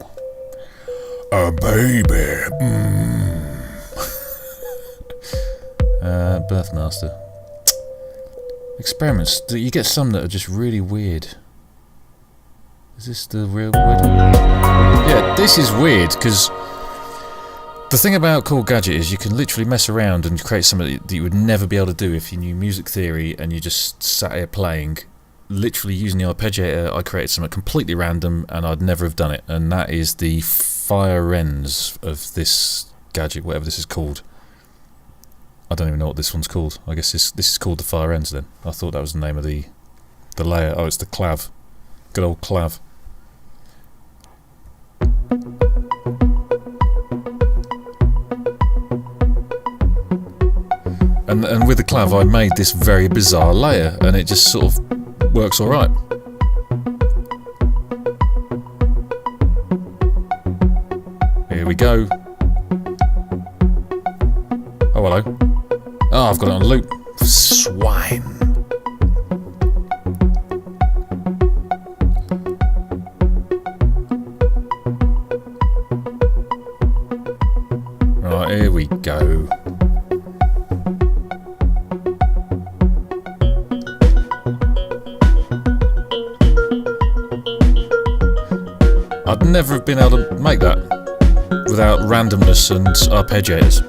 a baby. Birthmaster. Experiments, you get some that are just really weird. Is this the real weird one? Yeah, this is weird, because the thing about Korg Gadget is you can literally mess around and create something that you would never be able to do if you knew music theory and you just sat here playing. Literally using the arpeggiator, I created something completely random and I'd never have done it, and that is the fire ends of this gadget, whatever this is called. I don't even know what this one's called. I guess this is called the fire ends then. I thought that was the name of the layer. Oh, it's the clav. Good old clav. And with the clav I made this very bizarre layer, and it just sort of works alright. Here we go. Oh, hello. Oh, I've got it on loop. Swine. Right, here we go. I'd never have been able to make that without randomness and arpeggiators.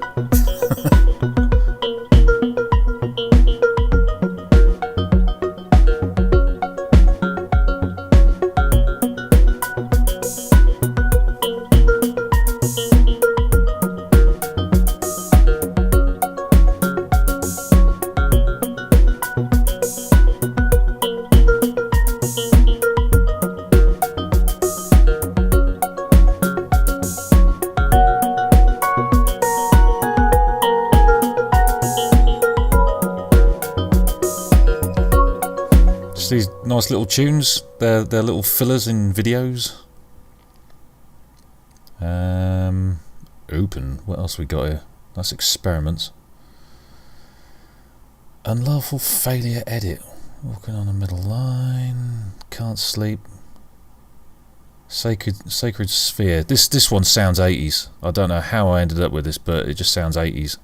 These nice little tunes, they're little fillers in videos. Open, what else we got here? That's experiments. Unlawful failure edit. Walking on a middle line. Can't sleep. Sacred sphere. This one sounds 80s. I don't know how I ended up with this, but it just sounds 80s.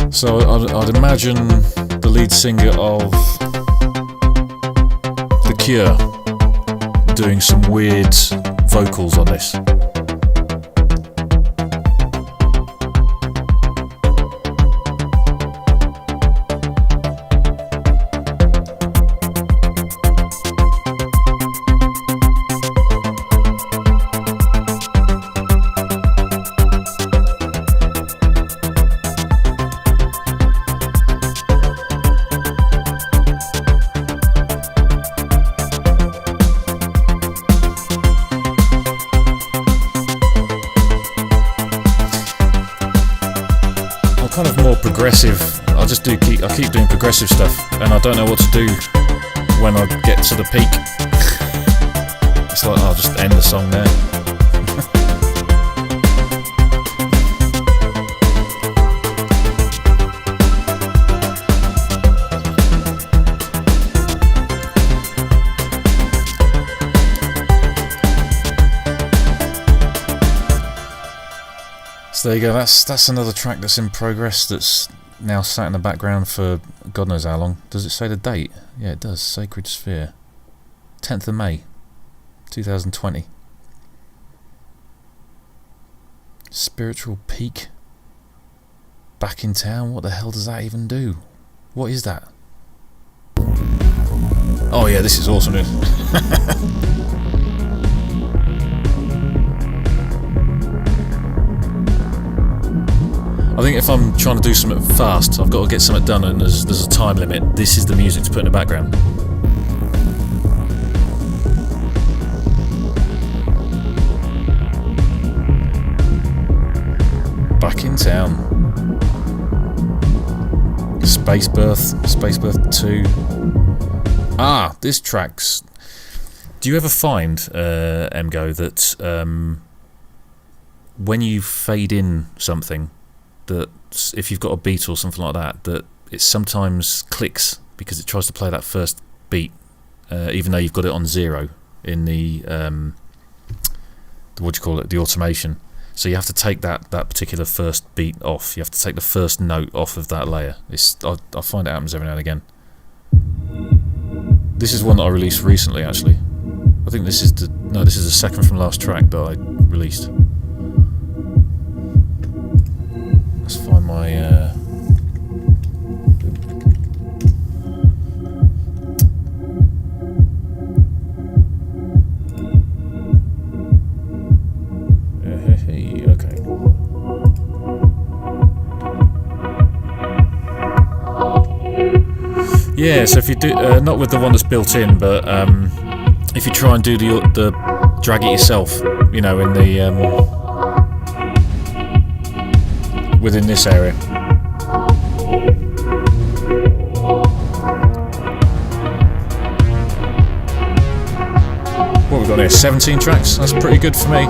So I'd imagine the lead singer of The Cure doing some weird vocals on this. Kind of more progressive. I keep doing progressive stuff, and I don't know what to do when I get to the peak. It's like I'll just end the song there. So there you go, that's another track that's in progress that's now sat in the background for God knows how long. Does it say the date? Yeah, it does. Sacred Sphere. 10th of May 2020. Spiritual Peak. Back in Town? What the hell does that even do? What is that? Oh yeah, this is awesome, dude. I think if I'm trying to do something fast, I've got to get something done, and there's a time limit. This is the music to put in the background. Back in Town. Space Birth 2. Ah, this track's... Do you ever find, Emgo, that when you fade in something, that if you've got a beat or something like that, that it sometimes clicks because it tries to play that first beat, even though you've got it on 0 in the what do you call it, the automation. So you have to take that particular first beat off. You have to take the first note off of that layer. I find it happens every now and again. This is one that I released recently, actually. I think this is the second from last track that I released. Let's find my okay. Yeah, so if you do, not with the one that's built in, but if you try and do the drag it yourself, you know, in the within this area. What we've got here, 17 tracks. That's pretty good for me.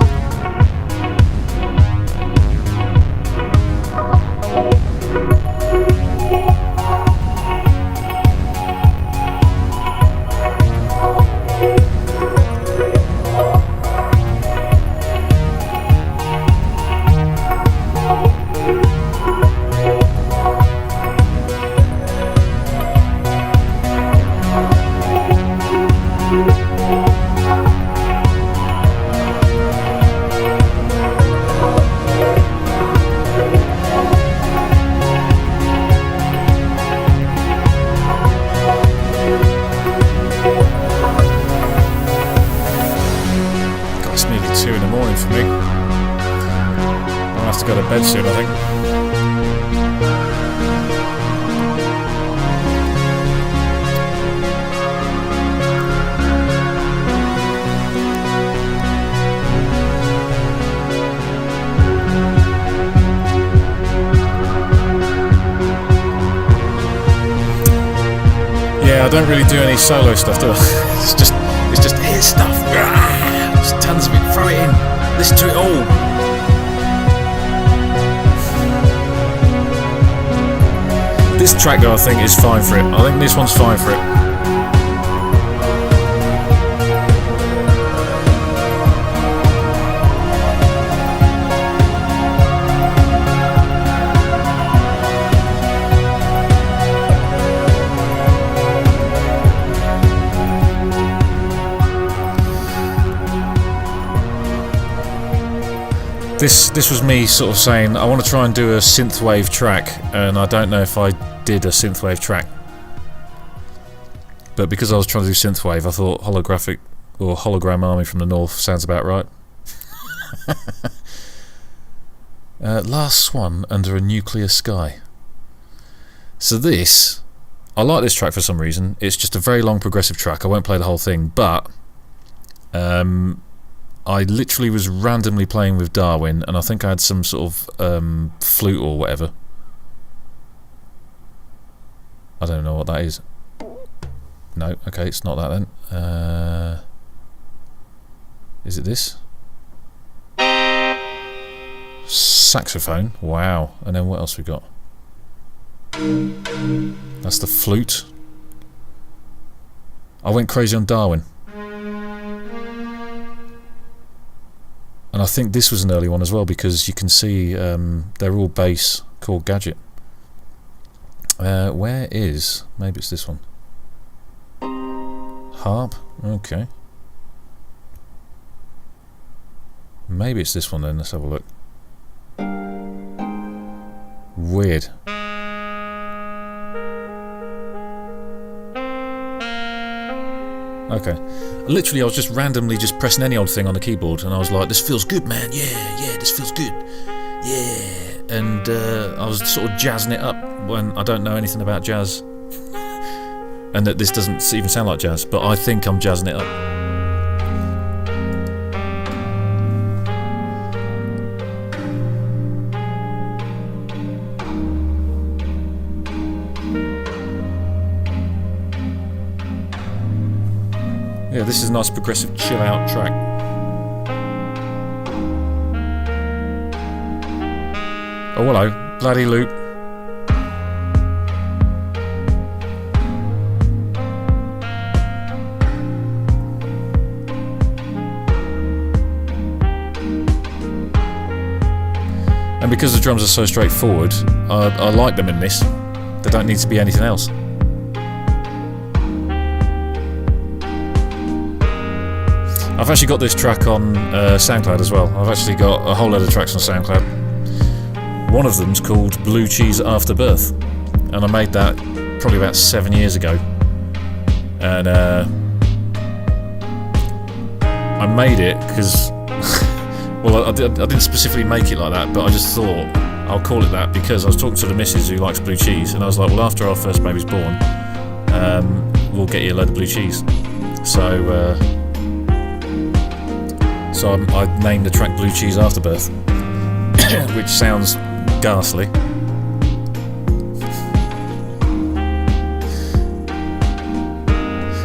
Go to bed soon, I think. Yeah, I don't really do any solo stuff, do I? It's just here's stuff. There's tons of it. Throw it in. Listen to it all. This track though I think is fine for it. I think this one's fine for it. This was me sort of saying I want to try and do a synthwave track, and I don't know if I did a synthwave track, but because I was trying to do synthwave, I thought holographic or hologram army from the north sounds about right. Last Swan under a nuclear sky. So this, I like this track for some reason. It's just a very long progressive track. I won't play the whole thing, but I literally was randomly playing with Darwin, and I think I had some sort of flute or whatever. I don't know what that is. No, okay, it's not that then. Is it this? Saxophone, wow. And then what else we got? That's the flute. I went crazy on Darwin. And I think this was an early one as well, because you can see they're all bass, called Gadget. Where is... maybe it's this one. Harp? Okay. Maybe it's this one then, let's have a look. Weird. Okay. Literally, I was just randomly just pressing any old thing on the keyboard, and I was like, this feels good, man. Yeah, this feels good. Yeah. And I was sort of jazzing it up when I don't know anything about jazz. And that this doesn't even sound like jazz, but I think I'm jazzing it up. Yeah, this is a nice progressive chill out track. Oh hello, bloody loop. And because the drums are so straightforward, I like them in this. They don't need to be anything else. I've actually got this track on SoundCloud as well. I've actually got a whole load of tracks on SoundCloud. One of them's called Blue Cheese After Birth, and I made that probably about 7 years ago. And I made it because, well, I didn't specifically make it like that, but I just thought I'll call it that because I was talking to the missus who likes blue cheese, and I was like, well, after our first baby's born, will get you a load of blue cheese. So I named the track Blue Cheese Afterbirth, which sounds ghastly.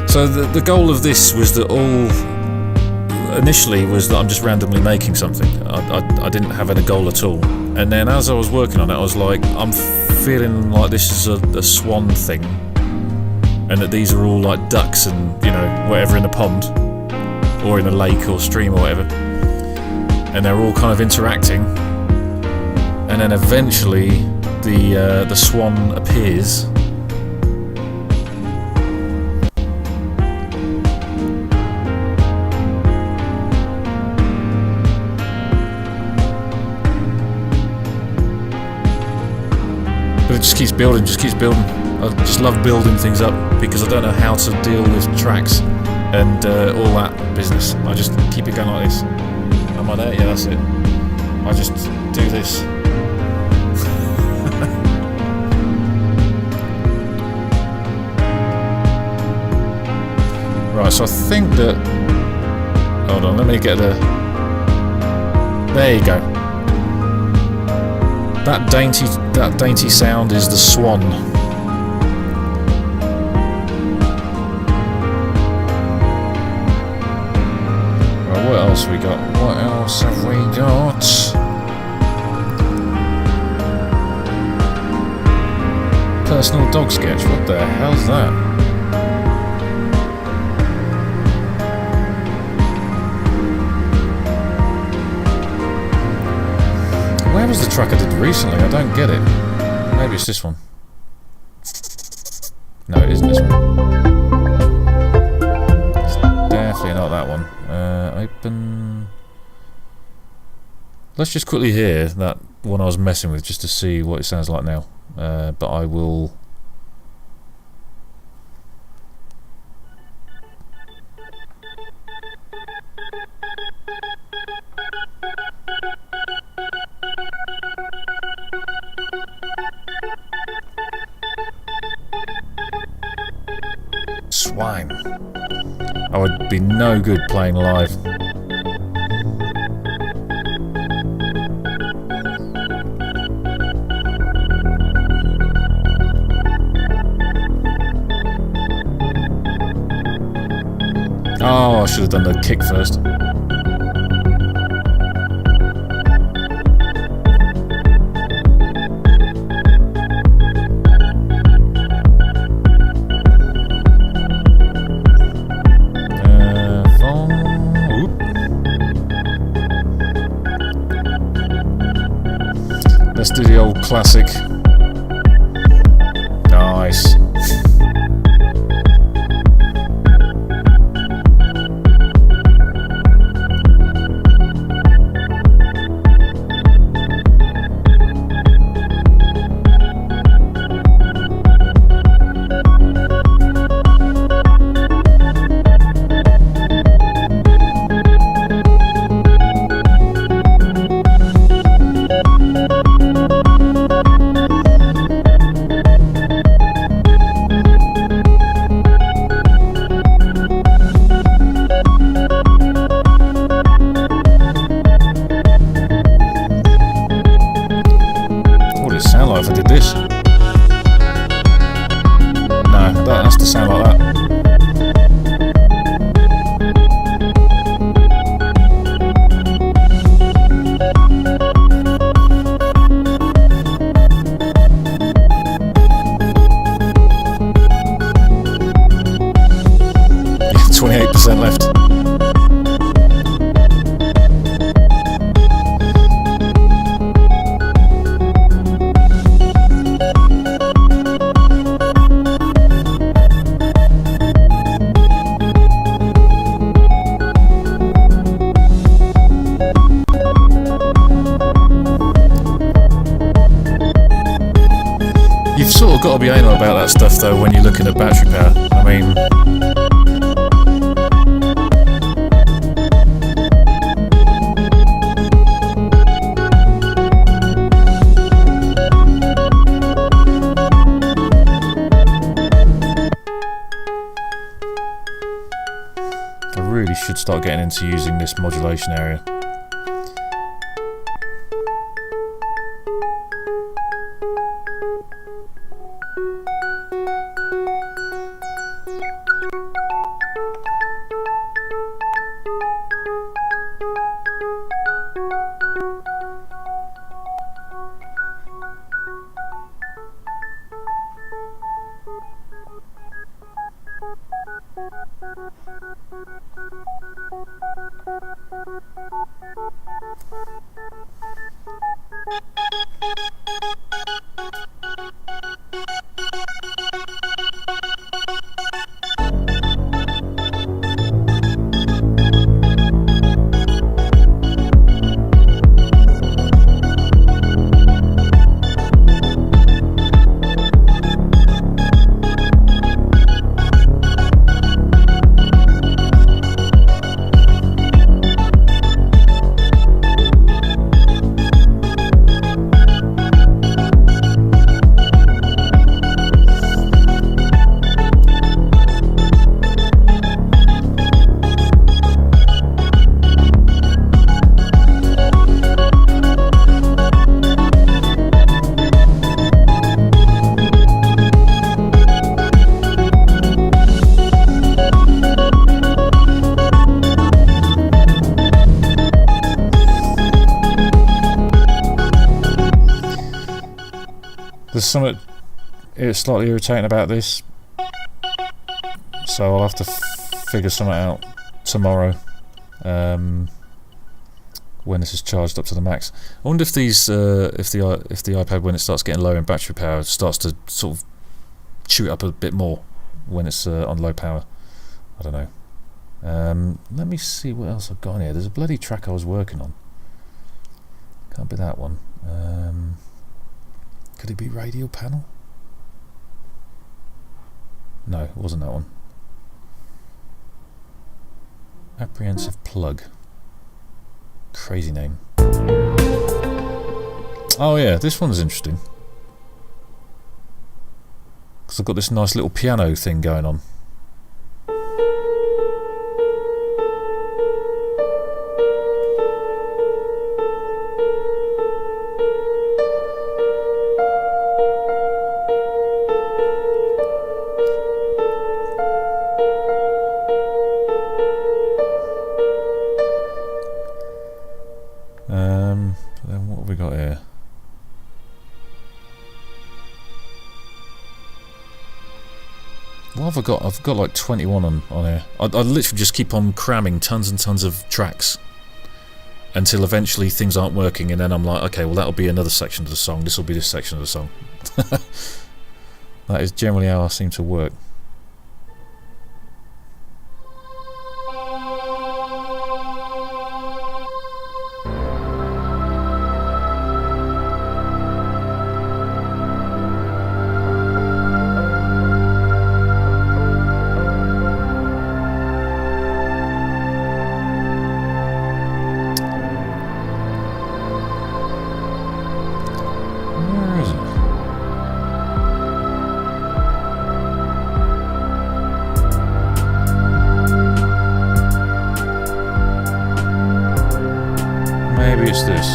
So the goal of this was that initially was that I'm just randomly making something. I didn't have any goal at all. And then as I was working on it, I was like, I'm feeling like this is a swan thing, and that these are all like ducks and, you know, whatever in a pond or in a lake or stream or whatever, and they're all kind of interacting, and then eventually the swan appears. But it just keeps building, I just love building things up because I don't know how to deal with tracks and all that business. I just keep it going like this. Am I there? Yeah, that's it. I just do this. Right, so I think that... Hold on, let me get the... There you go. That dainty sound is the swan. Right, what else we got? What else have we got? Personal dog sketch. What the hell's that? Where was the track I did recently? I don't get it. Maybe it's this one. No, it isn't this one. It's definitely not that one. Open. Let's just quickly hear that one I was messing with just to see what it sounds like now. But I will... Swine. I would be no good playing live. Oh, I should have done the kick first. Let's do the old classic. Nice. If I did this. No, that has to sound like that. Yeah, 28% left. You've sort of got to be anal about that stuff though when you're looking at battery power. I mean... start getting into using this modulation area. There's something slightly irritating about this, so I'll have to figure something out tomorrow when this is charged up to the max. I wonder if these, if the iPad, when it starts getting low in battery power, starts to sort of chew it up a bit more when it's on low power. I don't know. Let me see what else I've got on here. There's a bloody track I was working on. Can't be that one. Could it be radial panel? No, it wasn't that one. Apprehensive plug. Crazy name. Oh yeah, this one's interesting. Because I've got this nice little piano thing going on. Then what have we got here? What have I got? I've got like 21 on here. I literally just keep on cramming tons and tons of tracks until eventually things aren't working, and then I'm like, okay, well that'll be another section of the song, this will be this section of the song. That is generally how I seem to work. Maybe it's this.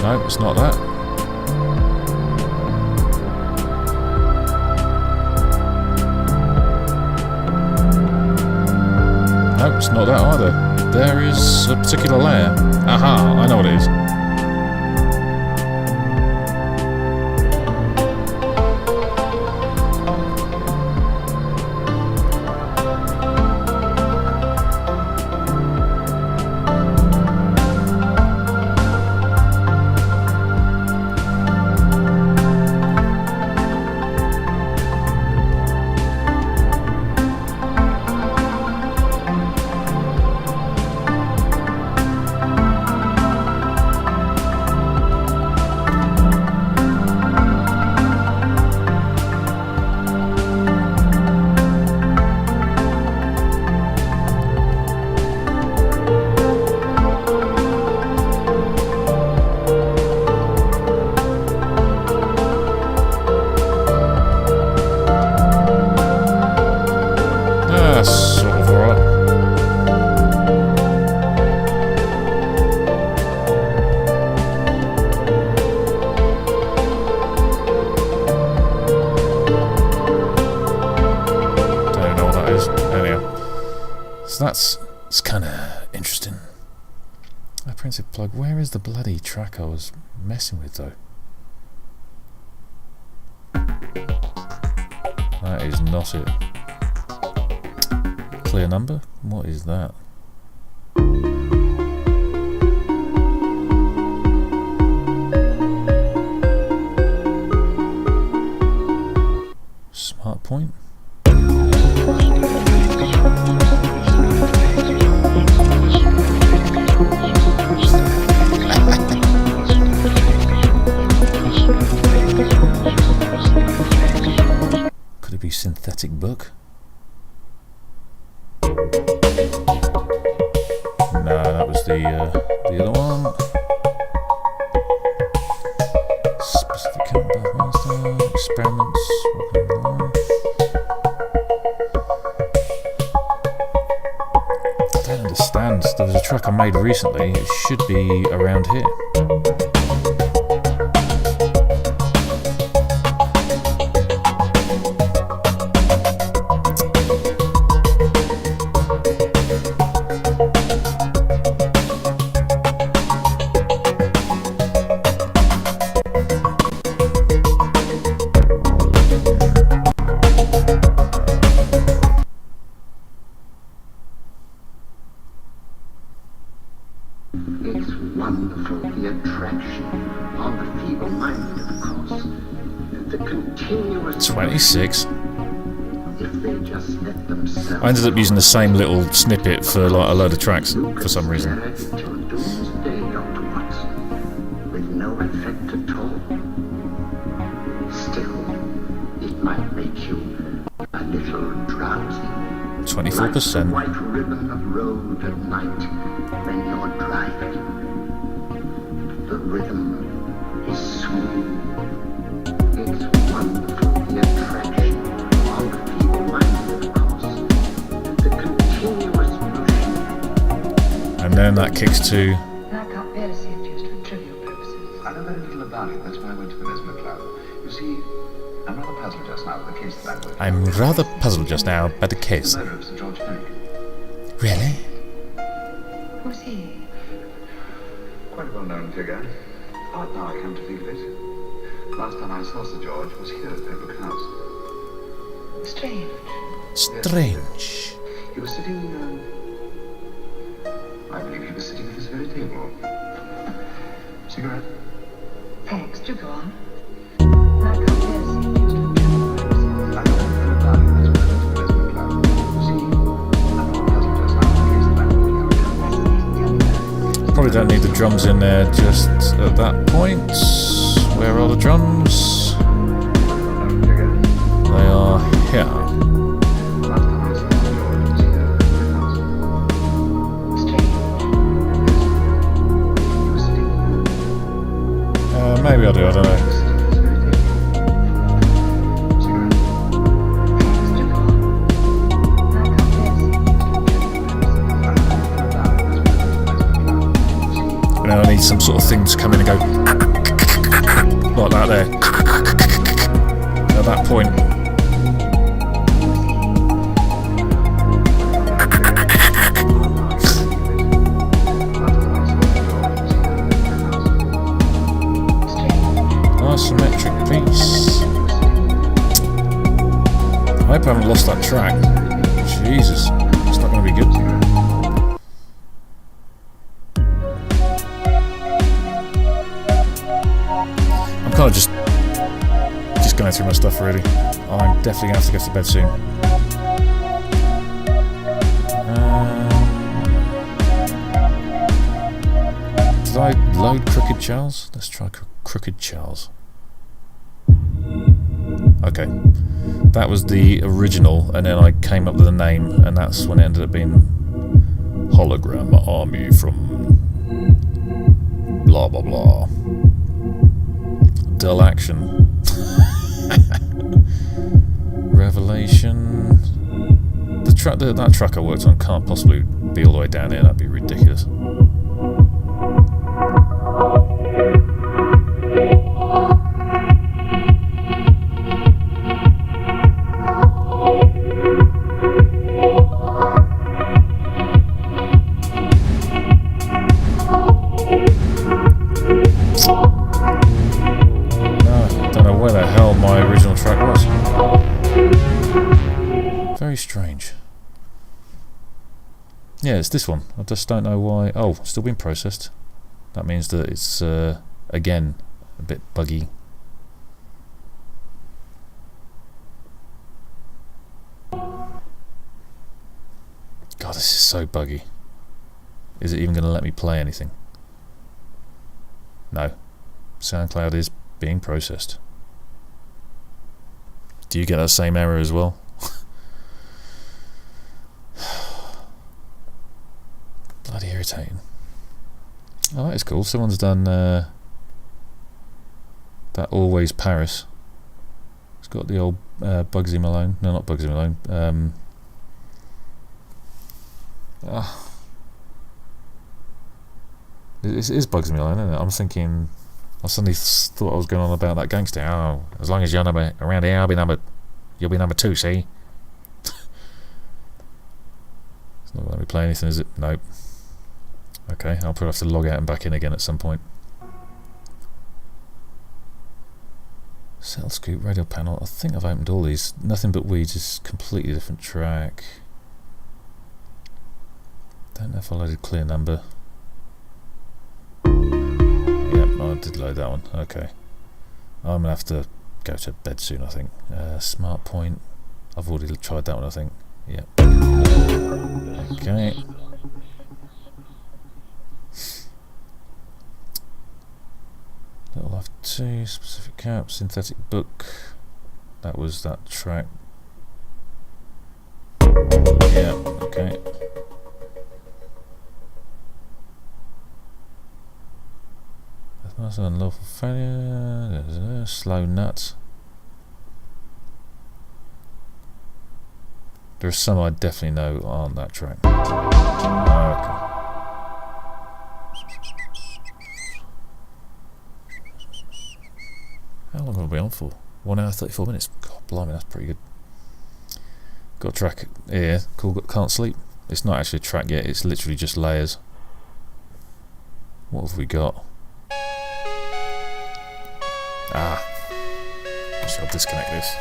No, it's not that. No, it's not that either. There is a particular layer. Aha, I know what it is. it's kind of interesting. Apprehensive plug. Where is the bloody track I was messing with though? That is not it. Clear number? What is that? Smart point? Could it be synthetic book? No, that was the other one. Specific count master experiments. I don't understand. There was a track I made recently. It should be around here. It's wonderful, the attraction on the feeble-minded, of course. The continuous... 26. If they just let themselves... I ended up using the same little snippet for like a load of tracks for some reason. Till doomsday, Dr. Watson, with no effect at all. Still, it might make you a little drowsy. 24%. Like the white ribbon of road at night when you're driving. The rhythm is smooth. It's wonderful, the attraction on the feeble-minded, of course. The continuous motion. And then that kicks to... I can't bear to see it used for trivial purposes. I know very little about it, that's why I went to the Mesmer Club. You see, I'm rather puzzled just now by the case that I'm working on. I'm rather puzzled just now by the case. The murder of Sir George Fenwick. Really? Who's he? Quite a well-known figure. Odd now I come to think of it. Last time I saw Sir George was here at Pembroke House. Strange. Strange. He was sitting, I believe he was sitting at this very table. Cigarette? Thanks, do go on. I can't bear to see it used for trivial purposes. I know very little about it, that's why I went to the Mesmer Club. You see, I'm rather puzzled just now by the case that I'm working on. Probably don't need the drums in there just at that point. Where are the drums? Well-known figure. They are here. Last time I saw Sir George was here at Pembroke House. Strange. He was sitting, Maybe I'll do, I don't know. And then I need some sort of thing to come in and go like that there. At that point. Isometric piece. I hope I haven't lost that track. Jesus, it's not going to be good. I'm kind of just going through my stuff already. I'm definitely going to have to go to bed soon. Did I load Crooked Charles? Let's try Crooked Charles. Okay, that was the original, and then I came up with a name, and that's when it ended up being Hologram Army from blah blah blah. Dull Action. Revelation. That track I worked on can't possibly be all the way down here. That'd be ridiculous. Yeah, it's this one. I just don't know why. Oh, still being processed. That means that it's again a bit buggy. God, this is so buggy. Is it even going to let me play anything? No. SoundCloud is being processed. Do you get that same error as well? Bloody irritating. Oh, that is cool. Someone's done that Always Paris. It's got the old Bugsy Malone. No, not Bugsy Malone. It is Bugsy Malone, isn't it? I'm thinking. I suddenly thought I was going on about that gangster. Oh, as long as you're around here, you'll be number 2. See? It's not going to let me play anything, is it? Nope. Okay, I'll probably have to log out and back in again at some point. Cell scoop, radio panel. I think I've opened all these. Nothing But Weeds is completely different track. Don't know if I loaded Clear Number. Yep, I did load that one. Okay. I'm going to have to go to bed soon, I think. Smart Point. I've already tried that one, I think. Yep. Okay. Little Life 2, Specific Cap, Synthetic Book. That was that track. Yeah, okay. That's Unlawful Failure. Slow Nuts. There are some I definitely know aren't that track. Okay. How long have we been on for? 1 hour 34 minutes. God, blimey, that's pretty good. Got a track here called Can't Sleep. It's not actually a track yet, it's literally just layers. What have we got? I'll disconnect this.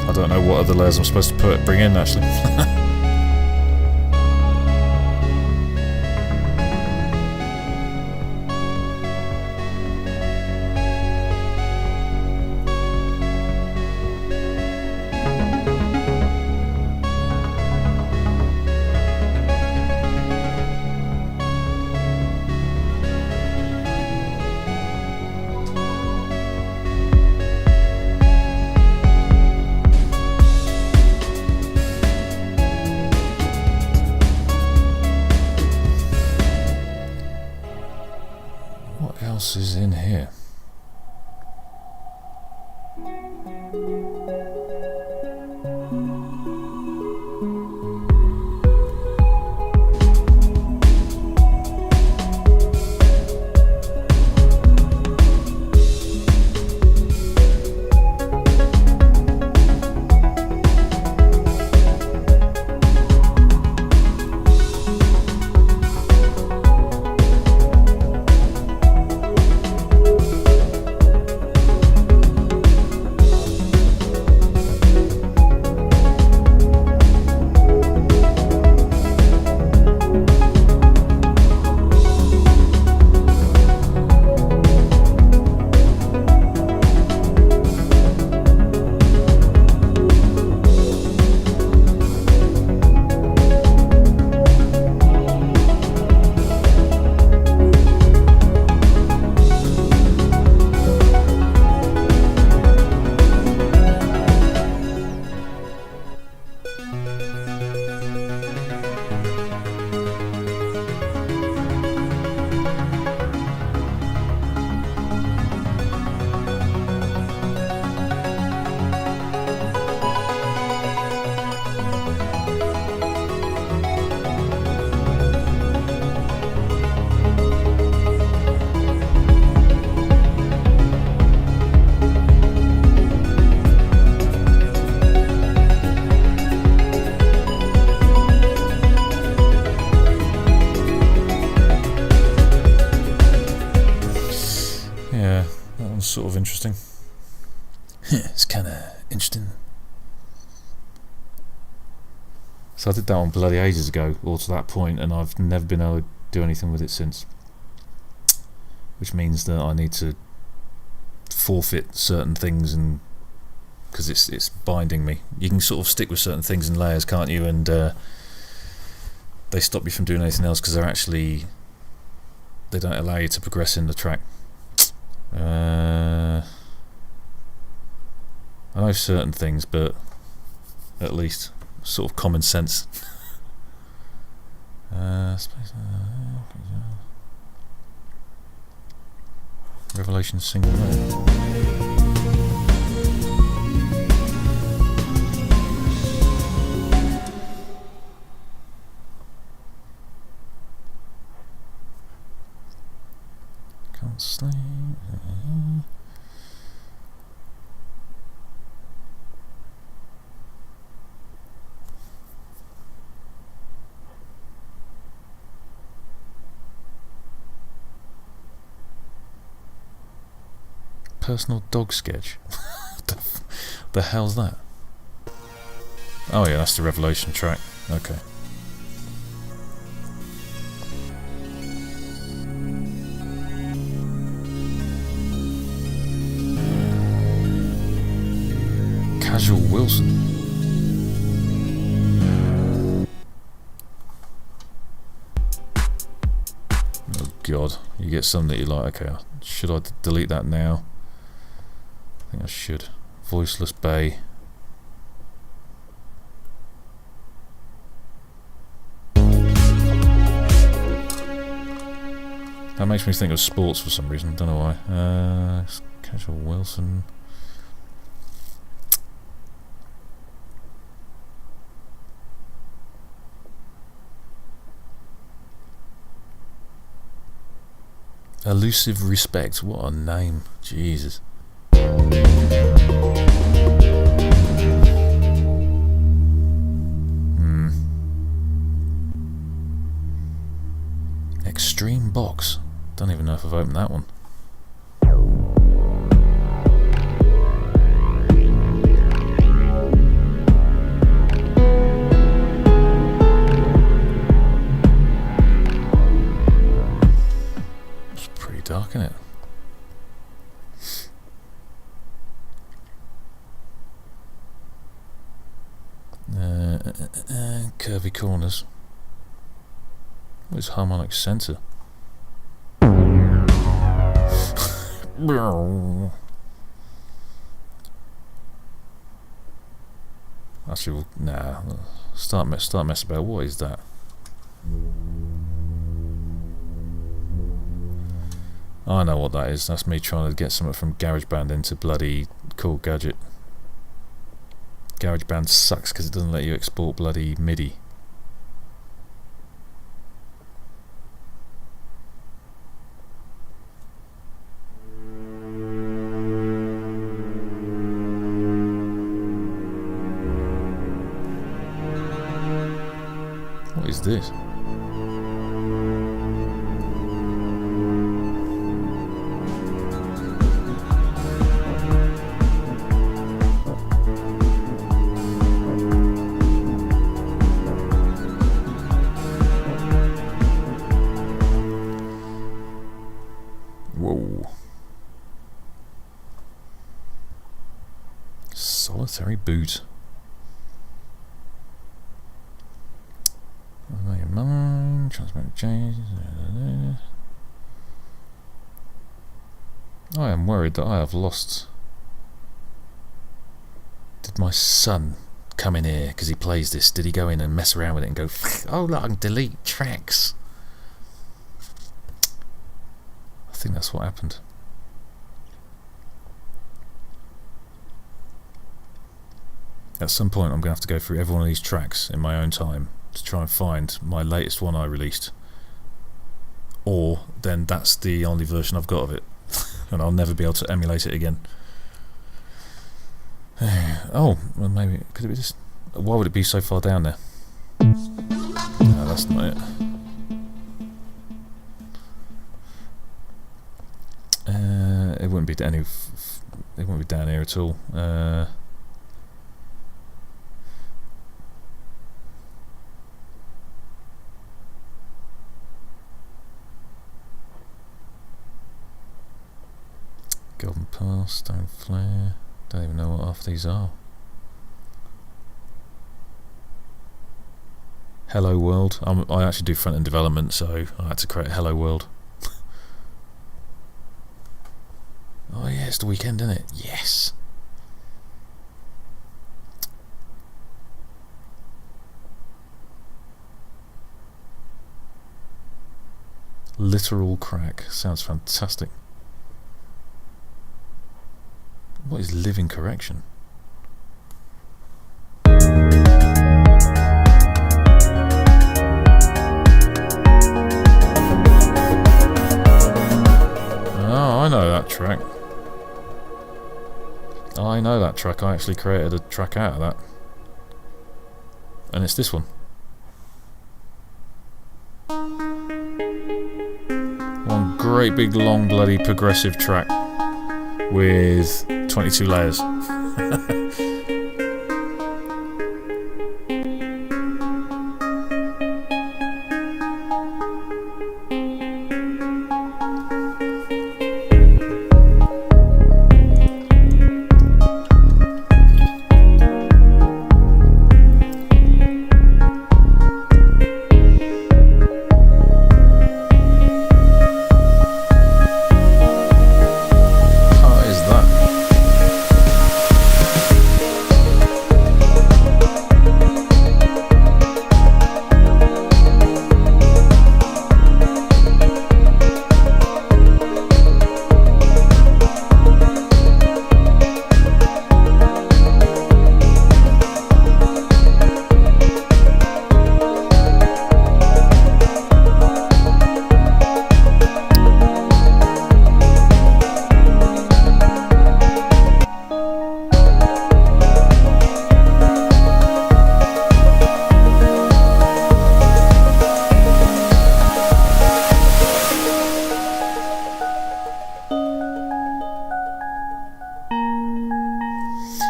I don't know what other layers I'm supposed to bring in actually. What else is in here? one's sort of interesting. It's kind of interesting. So I did that one bloody ages ago, or to that point, and I've never been able to do anything with it since. Which means that I need to forfeit certain things, and because it's binding me. You can sort of stick with certain things in layers, can't you? And they stop you from doing anything else because they don't allow you to progress in the track. I know certain things, but at least sort of common sense. Revelation single note. Can't sleep. Personal dog sketch. What the hell's that? Oh yeah, that's the Revelation track. Okay. Casual Wilson. Oh god, you get something that you like. Okay, should I delete that now? I think I should. Voiceless Bay. That makes me think of sports for some reason, don't know why. Casual Wilson. Elusive Respect, what a name. Jesus. Extreme Box. Don't even know if I've opened that one. It's pretty dark, isn't it? Curvy corners. What is harmonic center? Actually, nah. Start mess about. What is that? I know what that is. That's me trying to get something from GarageBand into bloody Korg Gadget. GarageBand sucks because it doesn't let you export bloody MIDI. What is this? Whoa. Solitary boot. Transparent change. I am worried that I have lost. Did my son come in here because he plays this? Did he go in and mess around with it and go, oh look, I can delete tracks? I think that's what happened. At some point I'm going to have to go through every one of these tracks in my own time to try and find my latest one I released, or then that's the only version I've got of it and I'll never be able to emulate it again. Oh, well maybe, could it be just, why would it be so far down there? No, that's not it. It wouldn't be any. They wouldn't be down here at all. Golden Pass, Stone Flare. Don't even know what half these are. Hello World. I actually do front end development, so I had to create Hello World. Oh yeah, it's the weekend, isn't it? Yes. Literal crack. Sounds fantastic. What is living correction? Oh, I know that track. I know that track. I actually created a track out of that. And it's this one. One great big long bloody progressive track with 22 layers.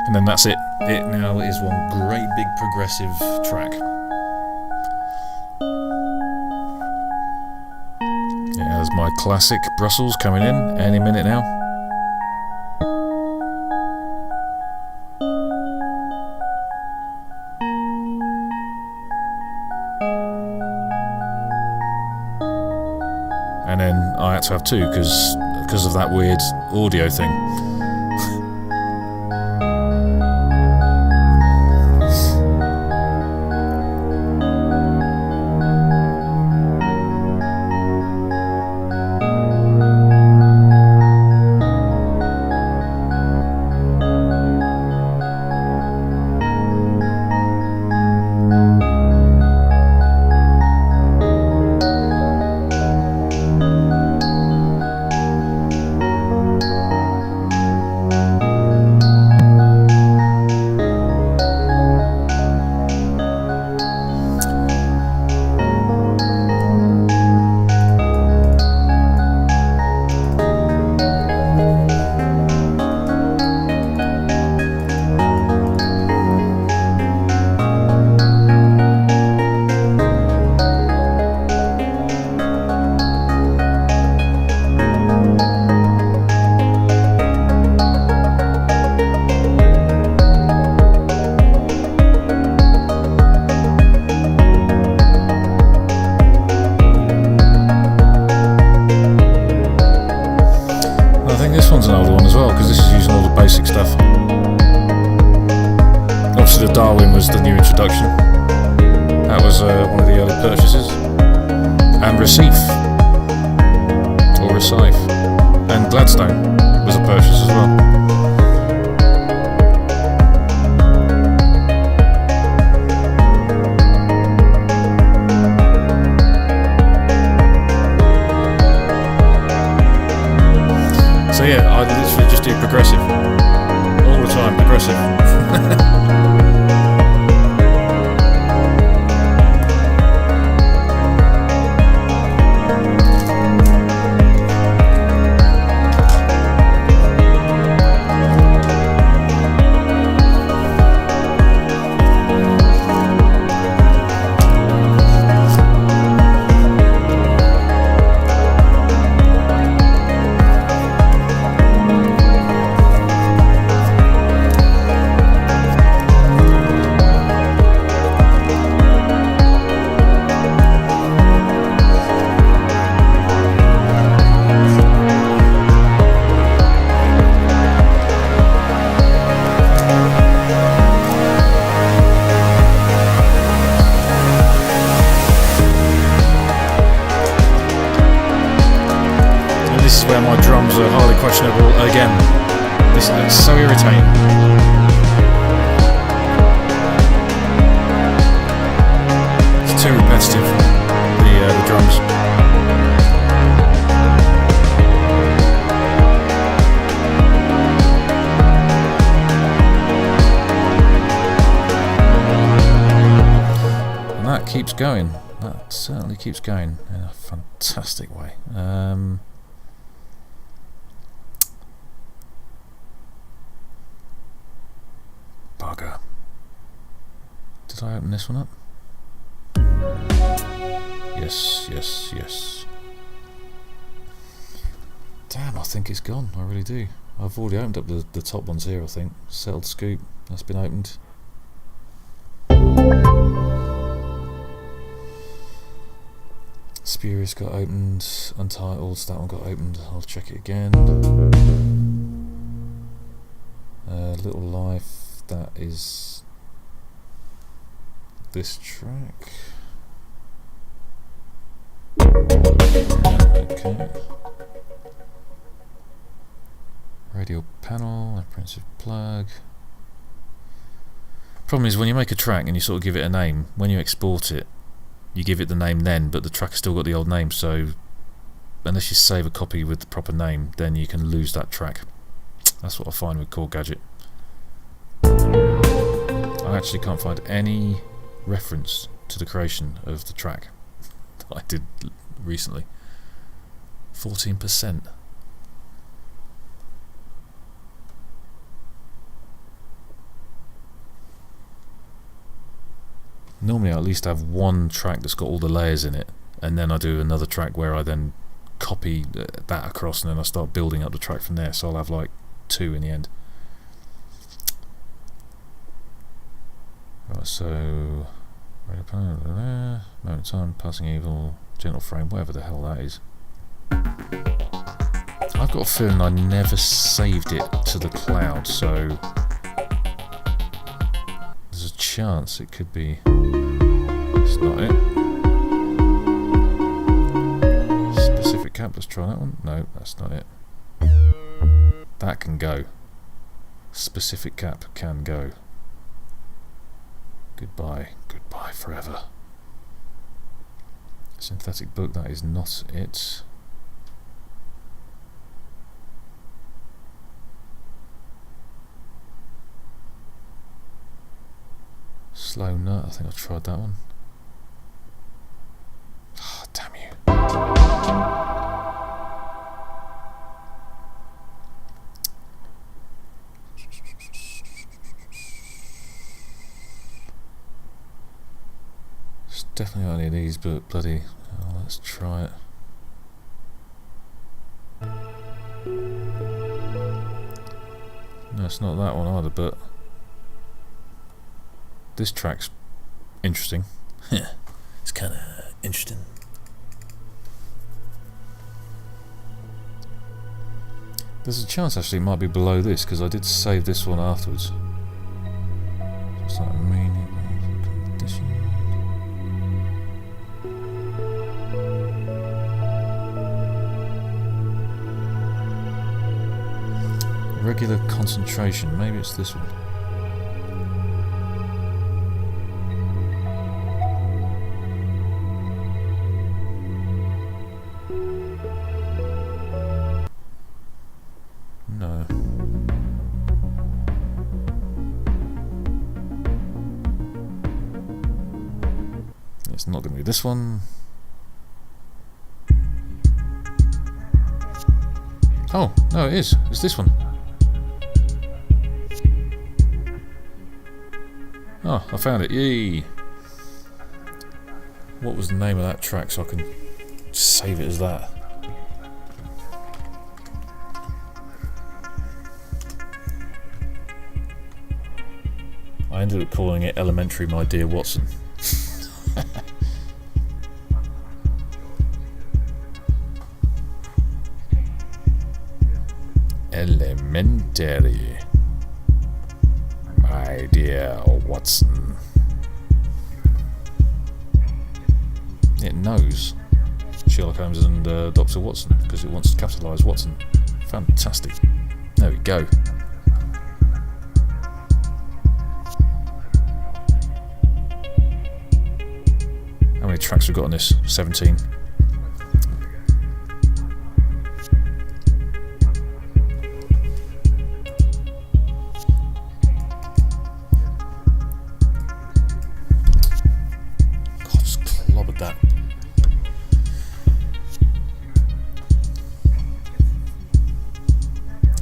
And then that's it. It now is one great big progressive track. It has my classic Brussels coming in any minute now. And then I had to have two because of that weird audio thing. This one's an older one as well, because this is using all the basic stuff. Obviously the Darwin was the new introduction. That was one of the early purchases. And Recife, or Recife, and Gladstone was a purchase as well. So yeah, I literally just do progressive. All the time, progressive. this is where my drums are highly questionable again. This is so irritating. It's too repetitive, the drums. And that keeps going. That certainly keeps going in a fantastic way. Bugger. Did I open this one up? Yes, yes, yes. Damn, I think it's gone. I really do. I've already opened up the top ones here, I think. Settled Scoop, that's been opened. Spurious got opened. Untitled, that one got opened. I'll check it again. Little Life, that is this track. Okay. Radio Panel, Apprehensive Plug. Problem is, when you make a track and you sort of give it a name, when you export it, you give it the name then, but the track has still got the old name, so unless you save a copy with the proper name, then you can lose that track. That's what I find with Korg Gadget. I actually can't find any reference to the creation of the track that I did recently. 14%. Normally I at least have one track that's got all the layers in it, and then I do another track where I then copy that across, and then I start building up the track from there, so I'll have like 2 in the end. Right, so moment in time, Passing Evil, Gentle Frame, whatever the hell that is. I've got a feeling I never saved it to the cloud, so there's a chance it could be. It's not it. Specific Cap, let's try that one. No, that's not it. That can go. Specific Cap can go. Goodbye, goodbye forever. Synthetic Book, that is not it. Slow Nut, I think I've tried that one. Oh, damn you. It's definitely not any of these, but bloody, oh, let's try it. No, it's not that one either, but this track's interesting. It's kind of interesting. There's a chance actually it might be below this, because I did save this one afterwards. What's that meaning? Condition. Regular concentration, maybe it's this one. No. It's not going to be this one. Oh, no, it is. It's this one. Oh, I found it. Yay! What was the name of that track so I can save it as that? I ended up calling it Elementary, My Dear Watson. Elementary, my dear Watson. It knows. Sherlock Holmes and Dr. Watson, because it wants to capitalise Watson. Fantastic. There we go. How many tracks we've got on this? 17. That.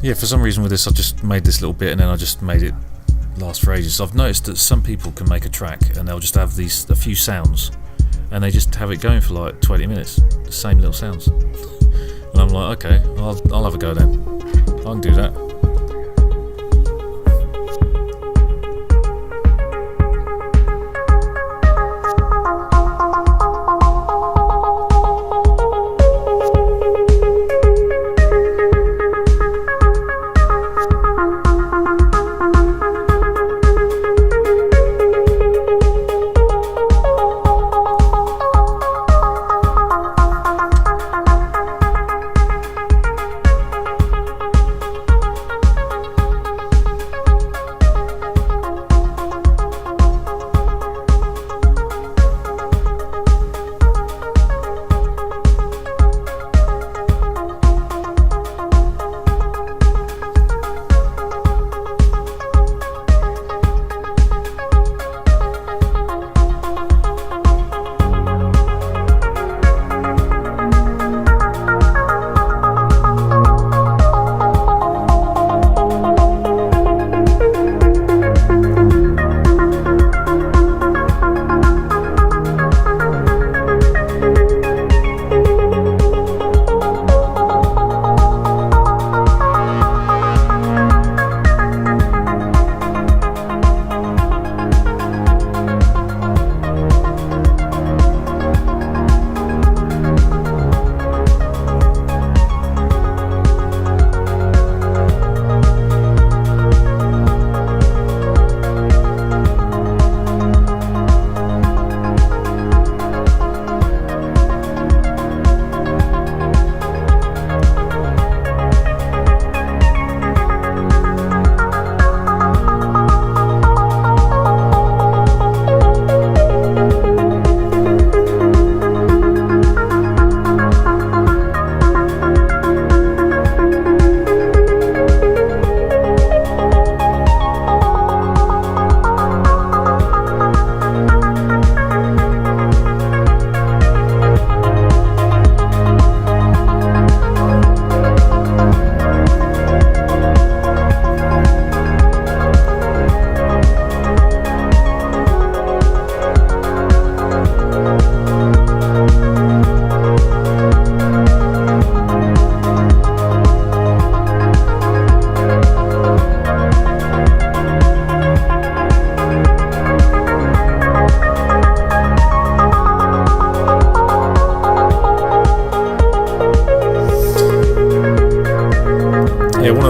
Yeah, for some reason with this I just made this little bit and then I just made it last for ages. So I've noticed that some people can make a track and they'll just have a few sounds and they just have it going for like 20 minutes, the same little sounds. And I'm like, okay, I'll have a go then. I can do that.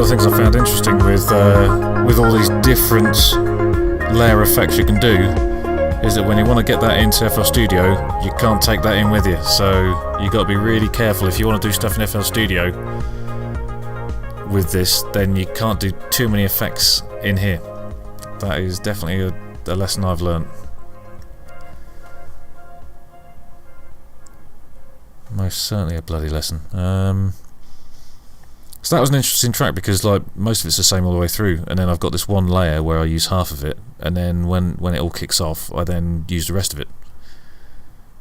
the things I found interesting with all these different layer effects you can do is that when you want to get that into FL Studio, you can't take that in with you. So you got to be really careful if you want to do stuff in FL Studio with this. Then you can't do too many effects in here. That is definitely a lesson I've learned. Most certainly a bloody lesson. So that was an interesting track because like most of it's the same all the way through, and then I've got this one layer where I use half of it, and then when it all kicks off I then use the rest of it.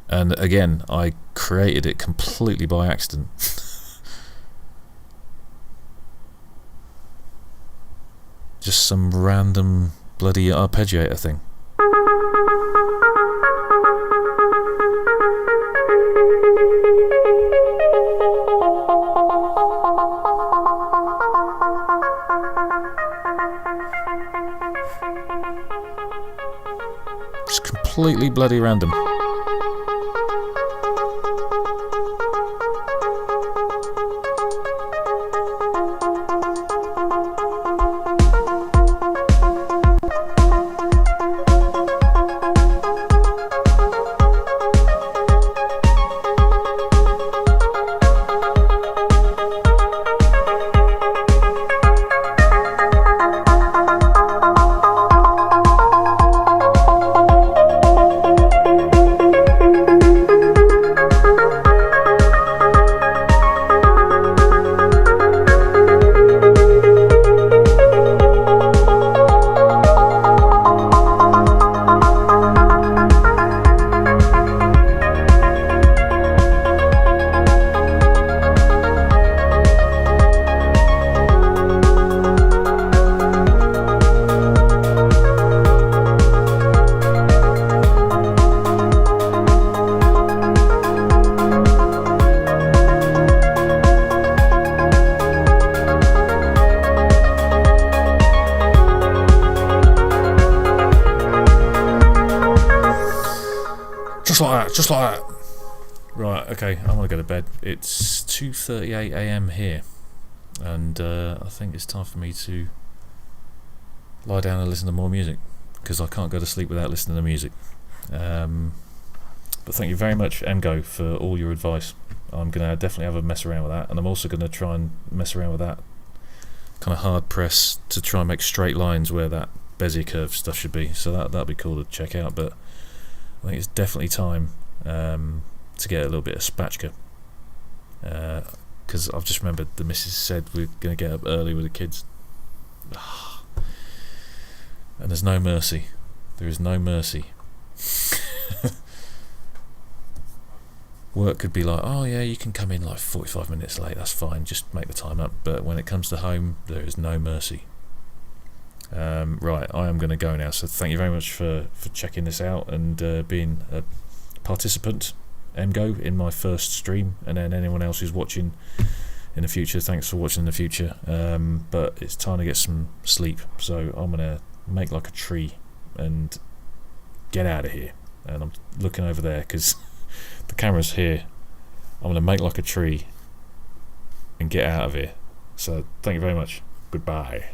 And again, I created it completely by accident. Just some random bloody arpeggiator thing. Just completely bloody random. Just like that, just like that. Right, okay, I want to go to bed. It's 2:38 AM here, and I think it's time for me to lie down and listen to more music, because I can't go to sleep without listening to music. But thank you very much, MGO, for all your advice. I'm going to definitely have a mess around with that, and I'm also going to try and mess around with that kind of hard press to try and make straight lines where that Bezier curve stuff should be. So that'd be cool to check out. But I think it's definitely time to get a little bit of spatchka, because I've just remembered the missus said we're going to get up early with the kids, and there's no mercy. There is no mercy. Work could be like, oh yeah, you can come in like 45 minutes late, that's fine, just make the time up. But when it comes to home, there is no mercy. Right, I am going to go now, so thank you very much for checking this out and being a participant, MGO, in my first stream, and then anyone else who's watching in the future, thanks for watching in the future. But it's time to get some sleep, so I'm going to make like a tree and get out of here. And I'm looking over there because the camera's here. I'm going to make like a tree and get out of here. So thank you very much. Goodbye.